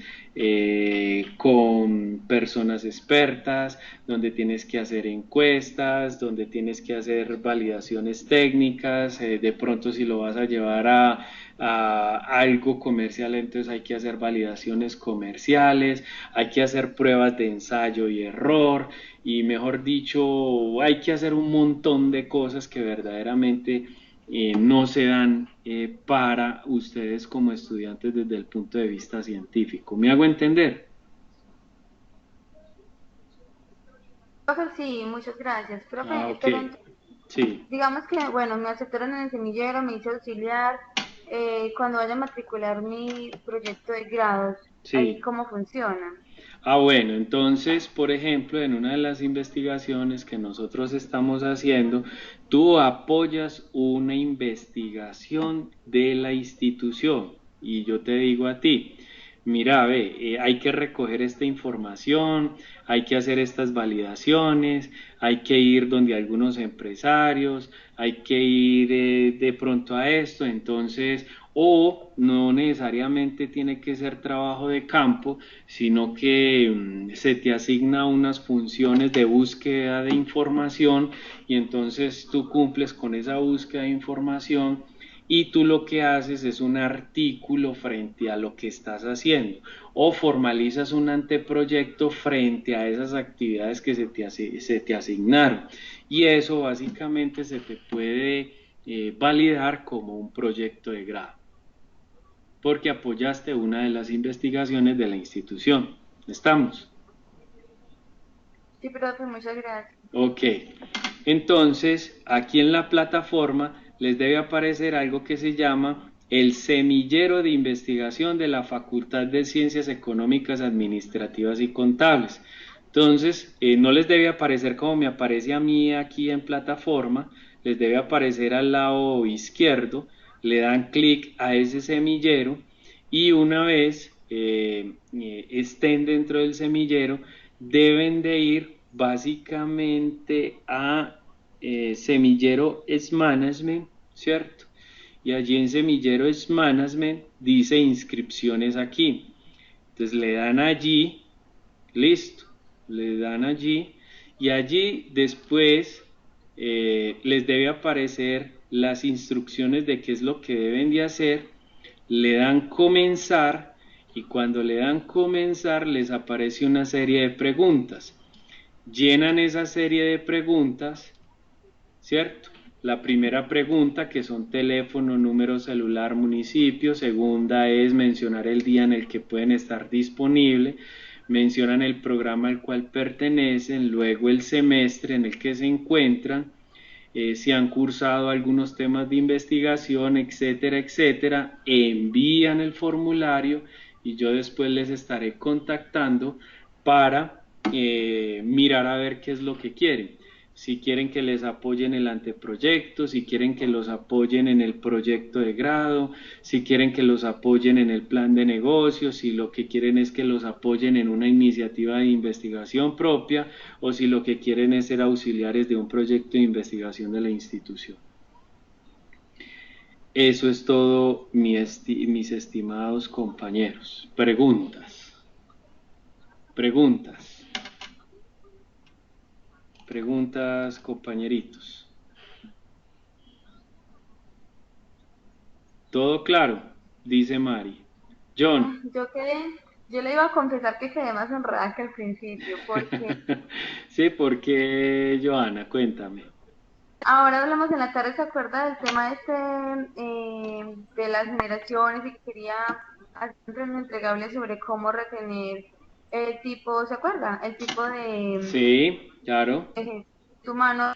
con personas expertas, donde tienes que hacer encuestas, donde tienes que hacer validaciones técnicas, de pronto si lo vas a llevar a algo comercial, entonces hay que hacer validaciones comerciales, hay que hacer pruebas de ensayo y error, y mejor dicho, hay que hacer un montón de cosas que verdaderamente no se dan para ustedes como estudiantes desde el punto de vista científico. ¿Me hago entender? Profe, sí, muchas gracias. Profe, okay. Sí. Digamos que, bueno, me aceptaron en el semillero, me hice auxiliar. Cuando vaya a matricular mi proyecto de grados, sí. ¿ahí cómo funciona? Bueno, entonces, por ejemplo, en una de las investigaciones que nosotros estamos haciendo, tú apoyas una investigación de la institución y yo te digo a ti, mira, hay que recoger esta información, hay que hacer estas validaciones, hay que ir donde algunos empresarios, hay que ir de pronto a esto, entonces, o no necesariamente tiene que ser trabajo de campo, sino que se te asigna unas funciones de búsqueda de información y entonces tú cumples con esa búsqueda de información y tú lo que haces es un artículo frente a lo que estás haciendo o formalizas un anteproyecto frente a esas actividades que se te asignaron y eso básicamente se te puede validar como un proyecto de grado porque apoyaste una de las investigaciones de la institución. ¿Estamos? Sí, profe, muchas gracias. Ok, entonces aquí en la plataforma les debe aparecer algo que se llama el semillero de investigación de la Facultad de Ciencias Económicas, Administrativas y Contables. Entonces, no les debe aparecer como me aparece a mí aquí en plataforma, les debe aparecer al lado izquierdo, le dan clic a ese semillero y una vez estén dentro del semillero, deben de ir básicamente a Semillero es Management, ¿cierto? Y allí en Semillero es Management dice inscripciones aquí. Entonces le dan allí, listo, le dan allí y allí después les debe aparecer las instrucciones de qué es lo que deben de hacer, le dan comenzar y cuando le dan comenzar les aparece una serie de preguntas. Llenan esa serie de preguntas, ¿cierto? La primera pregunta que son teléfono, número celular, municipio. Segunda es mencionar el día en el que pueden estar disponibles. Mencionan el programa al cual pertenecen, luego el semestre en el que se encuentran. si han cursado algunos temas de investigación, etcétera, etcétera, envían el formulario y yo después les estaré contactando para mirar a ver qué es lo que quieren. Si quieren que les apoyen el anteproyecto, si quieren que los apoyen en el proyecto de grado, si quieren que los apoyen en el plan de negocios, si lo que quieren es que los apoyen en una iniciativa de investigación propia o si lo que quieren es ser auxiliares de un proyecto de investigación de la institución. Eso es todo, mis estimados compañeros. Preguntas. Preguntas, compañeritos. ¿Todo claro? Dice Mari. John. Yo le iba a confesar que quedé más honrada que al principio, porque... Sí, porque, Joana, cuéntame. Ahora hablamos en la tarde, ¿se acuerda del tema de las generaciones y que quería hacer un entregable sobre cómo retener el tipo, ¿se acuerda? El tipo de... Sí, claro. Humano,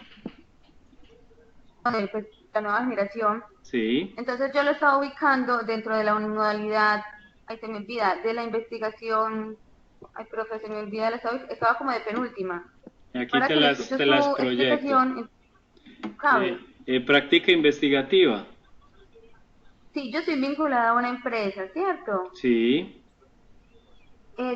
pues la nueva generación. Sí. Entonces yo lo estaba ubicando dentro de la modalidad, ay se me olvida, de la investigación, ay profe, se me olvida, estaba como de penúltima. Aquí te las proyecto. Práctica investigativa. Sí, yo estoy vinculada a una empresa, ¿cierto? Sí.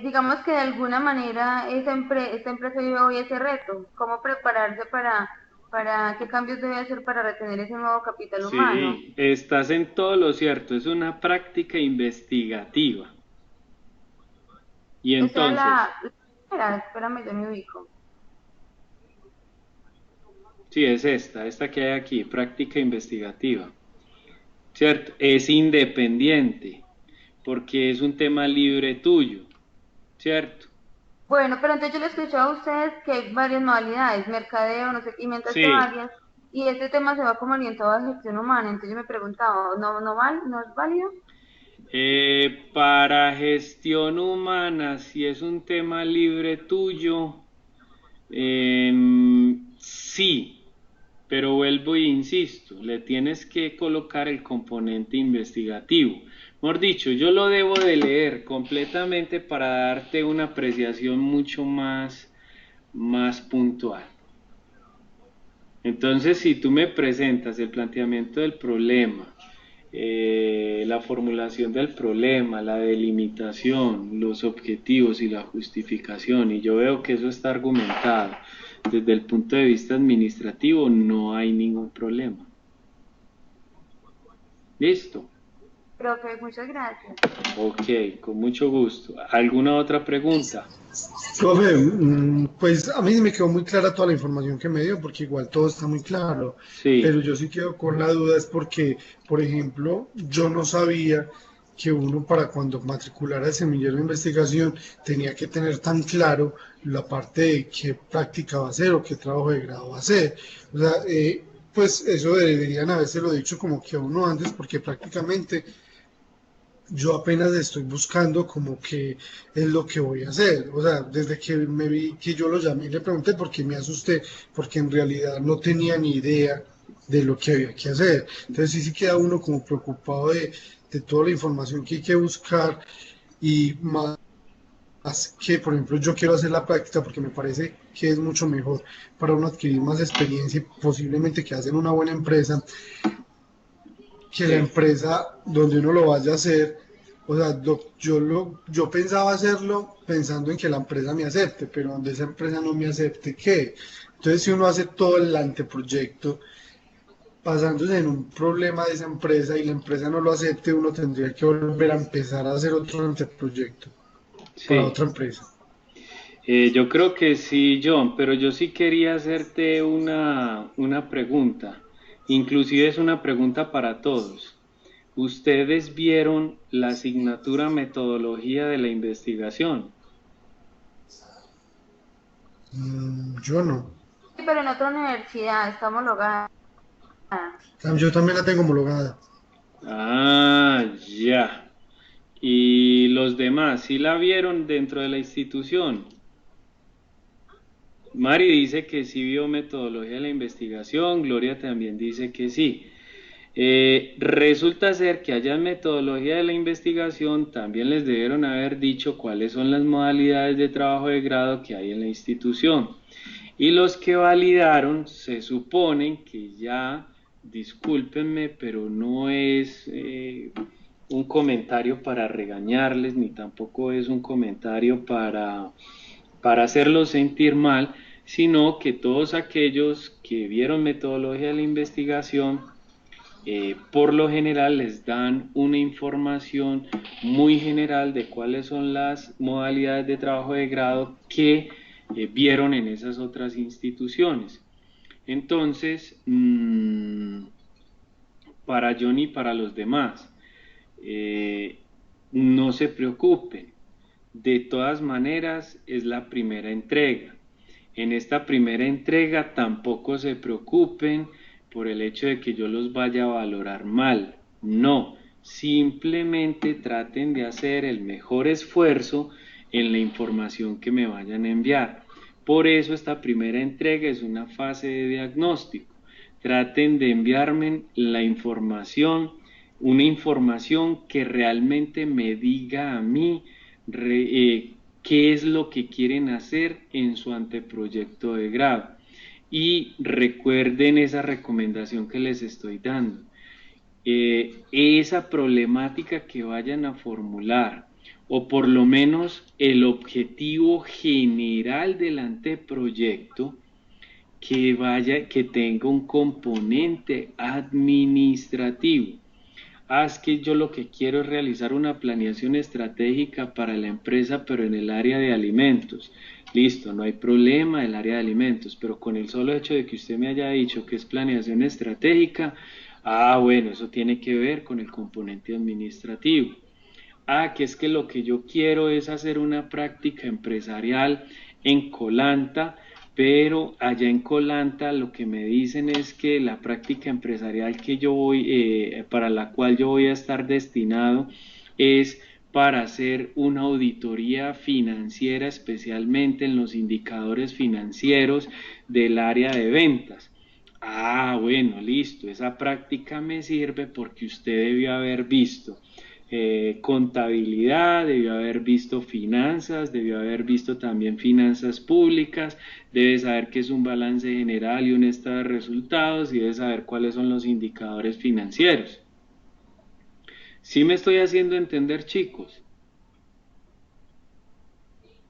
Digamos que de alguna manera esta empresa vive hoy ese reto, cómo prepararse para qué cambios debe hacer para retener ese nuevo capital humano. Sí, estás en todo lo cierto, es una práctica investigativa. Y entonces... Espérame, yo me ubico. Sí, es esta que hay aquí, práctica investigativa. ¿Cierto? Es independiente, porque es un tema libre tuyo, ¿cierto? Bueno, pero entonces yo le escuché a ustedes que hay varias modalidades, mercadeo, no sé, y mientras que varias, y este tema se va como orientado a gestión humana, entonces yo me preguntaba, ¿no es válido? Para gestión humana, si es un tema libre tuyo, sí. Pero vuelvo e insisto, le tienes que colocar el componente investigativo. Mejor dicho, yo lo debo de leer completamente para darte una apreciación mucho más puntual. Entonces, si tú me presentas el planteamiento del problema, la formulación del problema, la delimitación, los objetivos y la justificación, y yo veo que eso está argumentado desde el punto de vista administrativo, no hay ningún problema. ¿Listo? Profe, muchas gracias. Ok, con mucho gusto. ¿Alguna otra pregunta? Profe, pues a mí me quedó muy clara toda la información que me dio, porque igual todo está muy claro. Sí. Pero yo sí quedo con la duda, es porque, por ejemplo, yo no sabía que uno para cuando matriculara el semillero de investigación tenía que tener tan claro la parte de qué práctica va a hacer o qué trabajo de grado va a hacer. O sea, pues eso deberían habérselo dicho como que a uno antes, porque prácticamente yo apenas estoy buscando como que es lo que voy a hacer. O sea, desde que me vi que yo lo llamé y le pregunté por qué me asusté, porque en realidad no tenía ni idea de lo que había que hacer. Entonces sí queda uno como preocupado de toda la información que hay que buscar y más que, por ejemplo, yo quiero hacer la práctica porque me parece que es mucho mejor para uno adquirir más experiencia y posiblemente que hacen una buena empresa, que la empresa donde uno lo vaya a hacer. O sea, yo pensaba hacerlo pensando en que la empresa me acepte, pero donde esa empresa no me acepte, ¿qué? Entonces si uno hace todo el anteproyecto basándose en un problema de esa empresa y la empresa no lo acepte, uno tendría que volver a empezar a hacer otro anteproyecto para otra empresa. Yo creo que sí, John, pero yo sí quería hacerte una pregunta, inclusive es una pregunta para todos. ¿Ustedes vieron la asignatura metodología de la investigación? Yo no. Sí, pero en otra universidad está homologada. Yo también la tengo homologada. Ah, ya. ¿Y los demás sí la vieron dentro de la institución? Mari dice que sí vio metodología de la investigación, Gloria también dice que sí. Resulta ser que allá en metodología de la investigación también les debieron haber dicho cuáles son las modalidades de trabajo de grado que hay en la institución. Y los que validaron se suponen que ya, discúlpenme, pero no es un comentario para regañarles, ni tampoco es un comentario para hacerlos sentir mal, sino que todos aquellos que vieron metodología de la investigación, por lo general les dan una información muy general de cuáles son las modalidades de trabajo de grado que vieron en esas otras instituciones. Entonces, para Johnny y para los demás, no se preocupen. De todas maneras, es la primera entrega. En esta primera entrega tampoco se preocupen por el hecho de que yo los vaya a valorar mal. No, simplemente traten de hacer el mejor esfuerzo en la información que me vayan a enviar. Por eso esta primera entrega es una fase de diagnóstico. Traten de enviarme la información, una información que realmente me diga a mí qué es lo que quieren hacer en su anteproyecto de grado. Y recuerden esa recomendación que les estoy dando. Esa problemática que vayan a formular, o por lo menos el objetivo general del anteproyecto, que tenga un componente administrativo. Es que yo lo que quiero es realizar una planeación estratégica para la empresa, pero en el área de alimentos. Listo, no hay problema el área de alimentos, pero con el solo hecho de que usted me haya dicho que es planeación estratégica, bueno, eso tiene que ver con el componente administrativo. Que es que lo que yo quiero es hacer una práctica empresarial en Colanta, pero allá en Colanta lo que me dicen es que la práctica empresarial que yo voy, para la cual yo voy a estar destinado, es para hacer una auditoría financiera, especialmente en los indicadores financieros del área de ventas. Bueno, listo, esa práctica me sirve porque usted debió haber visto contabilidad, debió haber visto finanzas, debió haber visto también finanzas públicas, debe saber qué es un balance general y un estado de resultados, y debe saber cuáles son los indicadores financieros. ¿Sí me estoy haciendo entender, chicos?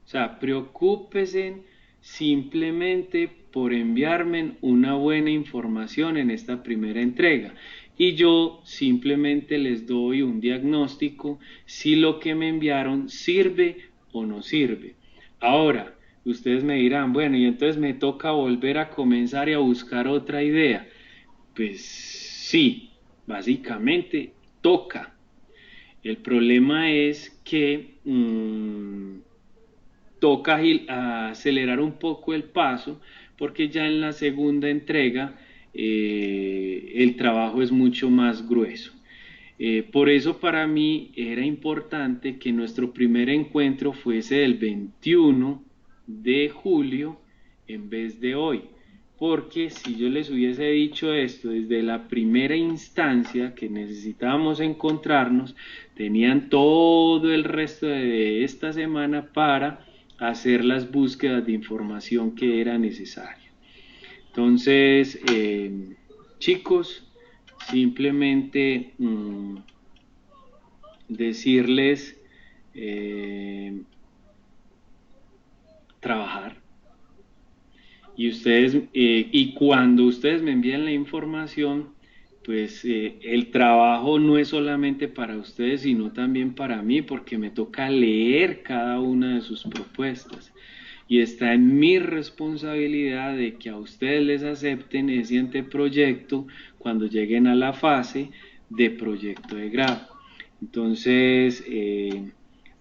O sea, preocúpense simplemente por enviarme una buena información en esta primera entrega. Y yo simplemente les doy un diagnóstico si lo que me enviaron sirve o no sirve. Ahora, ustedes me dirán, bueno, y entonces me toca volver a comenzar y a buscar otra idea. Pues sí, básicamente toca. El problema es que toca acelerar un poco el paso, porque ya en la segunda entrega el trabajo es mucho más grueso. Por eso para mí era importante que nuestro primer encuentro fuese el 21 de julio en vez de hoy, porque si yo les hubiese dicho esto desde la primera instancia que necesitábamos encontrarnos, tenían todo el resto de esta semana para hacer las búsquedas de información que era necesario. Entonces, chicos, simplemente decirles trabajar. Y ustedes, y cuando ustedes me envían la información, pues el trabajo no es solamente para ustedes, sino también para mí, porque me toca leer cada una de sus propuestas. Y está en mi responsabilidad de que a ustedes les acepten ese anteproyecto cuando lleguen a la fase de proyecto de grado. Entonces,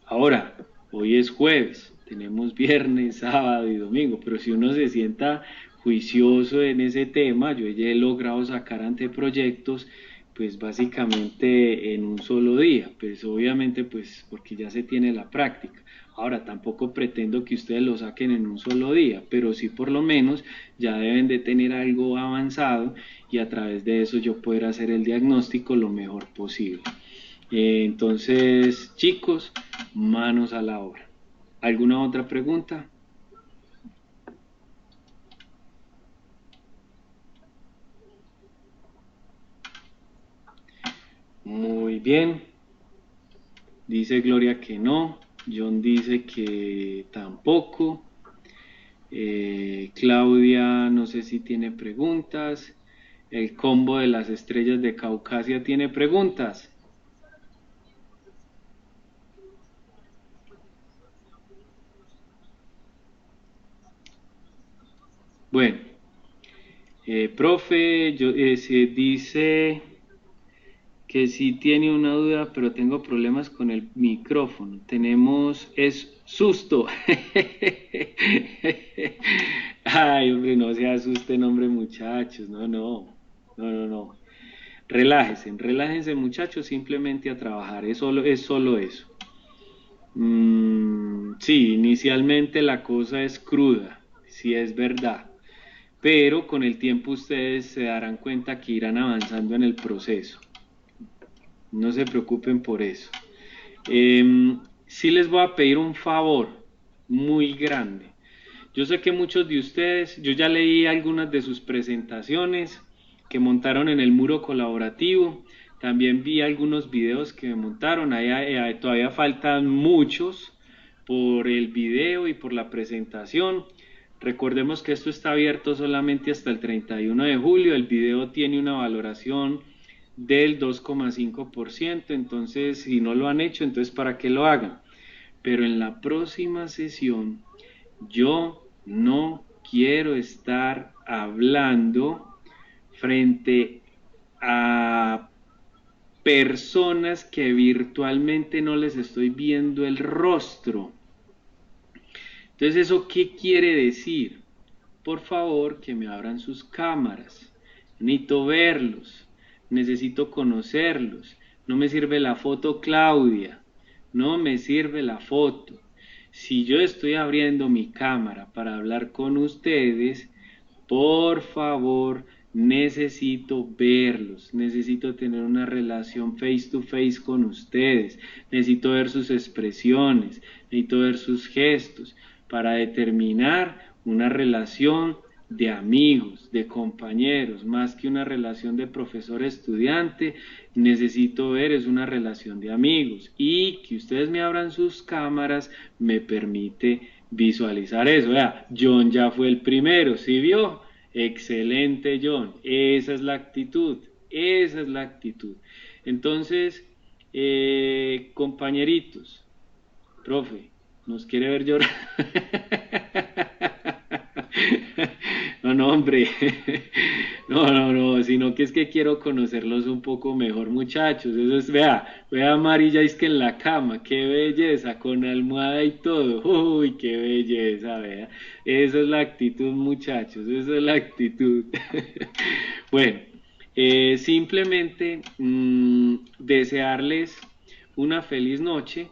ahora, hoy es jueves, tenemos viernes, sábado y domingo, pero si uno se sienta juicioso en ese tema, yo ya he logrado sacar anteproyectos pues básicamente en un solo día, pues obviamente pues porque ya se tiene la práctica. Ahora tampoco pretendo que ustedes lo saquen en un solo día, pero sí por lo menos ya deben de tener algo avanzado y a través de eso yo poder hacer el diagnóstico lo mejor posible. Entonces, chicos, manos a la obra. ¿Alguna otra pregunta? Muy bien. Dice Gloria que no. John dice que tampoco. Claudia no sé si tiene preguntas. El combo de las estrellas de Caucasia tiene preguntas. Bueno, profe, se dice que sí tiene una duda, pero tengo problemas con el micrófono. Es susto. Ay, hombre, no se asusten, hombre, muchachos. No. Relájense, muchachos, simplemente a trabajar. Es solo eso. Sí, inicialmente la cosa es cruda, sí es verdad. Pero con el tiempo ustedes se darán cuenta que irán avanzando en el proceso. No se preocupen por eso. Sí les voy a pedir un favor muy grande. Yo sé que muchos de ustedes, yo ya leí algunas de sus presentaciones que montaron en el muro colaborativo. También vi algunos videos que me montaron. Todavía faltan muchos por el video y por la presentación. Recordemos que esto está abierto solamente hasta el 31 de julio. El video tiene una valoración del 2,5%, entonces si no lo han hecho, entonces para qué lo hagan. Pero en la próxima sesión yo no quiero estar hablando frente a personas que virtualmente no les estoy viendo el rostro. Entonces, ¿eso qué quiere decir? Por favor, que me abran sus cámaras. Necesito verlos. Necesito conocerlos. No me sirve la foto, Claudia. No me sirve la foto. Si yo estoy abriendo mi cámara para hablar con ustedes, por favor, necesito verlos. Necesito tener una relación face to face con ustedes. Necesito ver sus expresiones. Necesito ver sus gestos para determinar una relación de amigos, de compañeros, más que una relación de profesor-estudiante. Necesito ver es una relación de amigos, y que ustedes me abran sus cámaras me permite visualizar eso. Vea, John ya fue el primero, ¿sí vio? Excelente, John, esa es la actitud, Entonces, compañeritos, profe, ¿nos quiere ver llorar? No, hombre, no, sino que es que quiero conocerlos un poco mejor, muchachos. Eso es, vea a Amarilla, es que en la cama, qué belleza, con almohada y todo. Uy, qué belleza, vea. Esa es la actitud, muchachos, esa es la actitud. Bueno, simplemente desearles una feliz noche,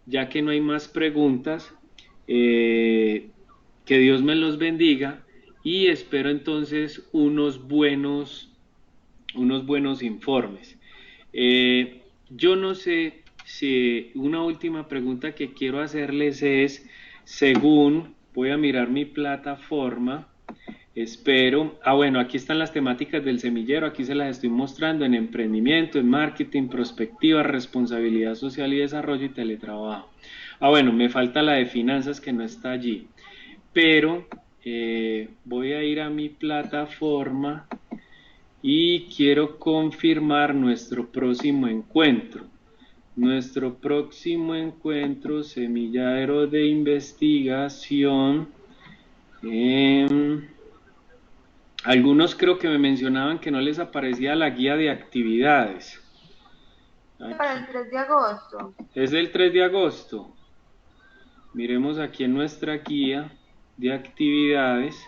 ya que no hay más preguntas. Que Dios me los bendiga y espero entonces unos buenos informes. Yo no sé si una última pregunta que quiero hacerles es, según voy a mirar mi plataforma, espero, bueno, aquí están las temáticas del semillero, aquí se las estoy mostrando en emprendimiento, en marketing, prospectiva, responsabilidad social y desarrollo y teletrabajo. Bueno, me falta la de finanzas que no está allí, pero voy a ir a mi plataforma y quiero confirmar nuestro próximo encuentro. Nuestro próximo encuentro, semillero de investigación. Algunos creo que me mencionaban que no les aparecía la guía de actividades. Aquí. Para el 3 de agosto. Es el 3 de agosto. Miremos aquí en nuestra guía de actividades.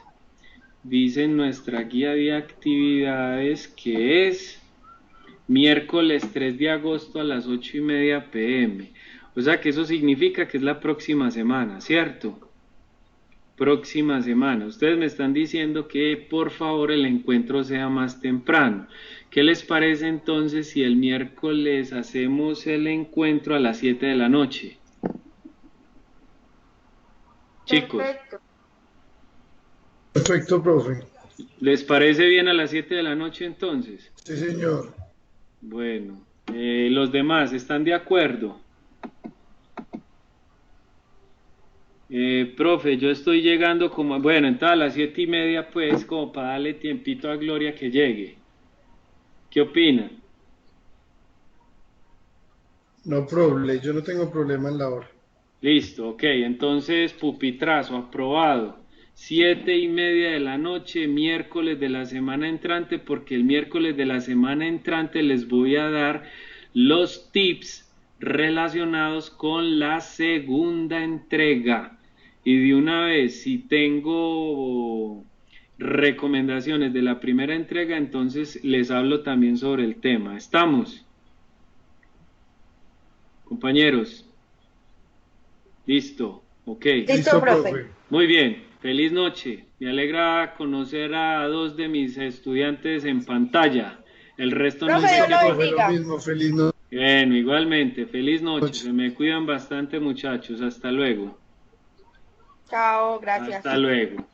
Dice en nuestra guía de actividades que es miércoles 3 de agosto a las 8:30 p.m. O sea que eso significa que es la próxima semana, ¿cierto? Próxima semana. Ustedes me están diciendo que por favor el encuentro sea más temprano. ¿Qué les parece entonces si el miércoles hacemos el encuentro a las 7 de la noche? Chicos. Perfecto, profe. ¿Les parece bien a las 7 de la noche entonces? Sí, señor. Bueno, los demás, ¿están de acuerdo? Profe, yo estoy llegando como, bueno, entonces a las 7:30 pues, como para darle tiempito a Gloria que llegue. ¿Qué opinan? No problema, yo no tengo problema en la hora. Listo, ok, entonces pupitrazo, aprobado. 7:30 de la noche, miércoles de la semana entrante, porque el miércoles de la semana entrante les voy a dar los tips relacionados con la segunda entrega. Y de una vez, si tengo recomendaciones de la primera entrega, entonces les hablo también sobre el tema. ¿Estamos? Compañeros. Listo, ok. Listo, profe. Muy bien, feliz noche. Me alegra conocer a 2 de mis estudiantes en pantalla. El resto no sé qué. Lo mismo, feliz noche. Bueno, igualmente, feliz noche. Se me cuidan bastante, muchachos. Hasta luego. Chao, gracias. Hasta luego.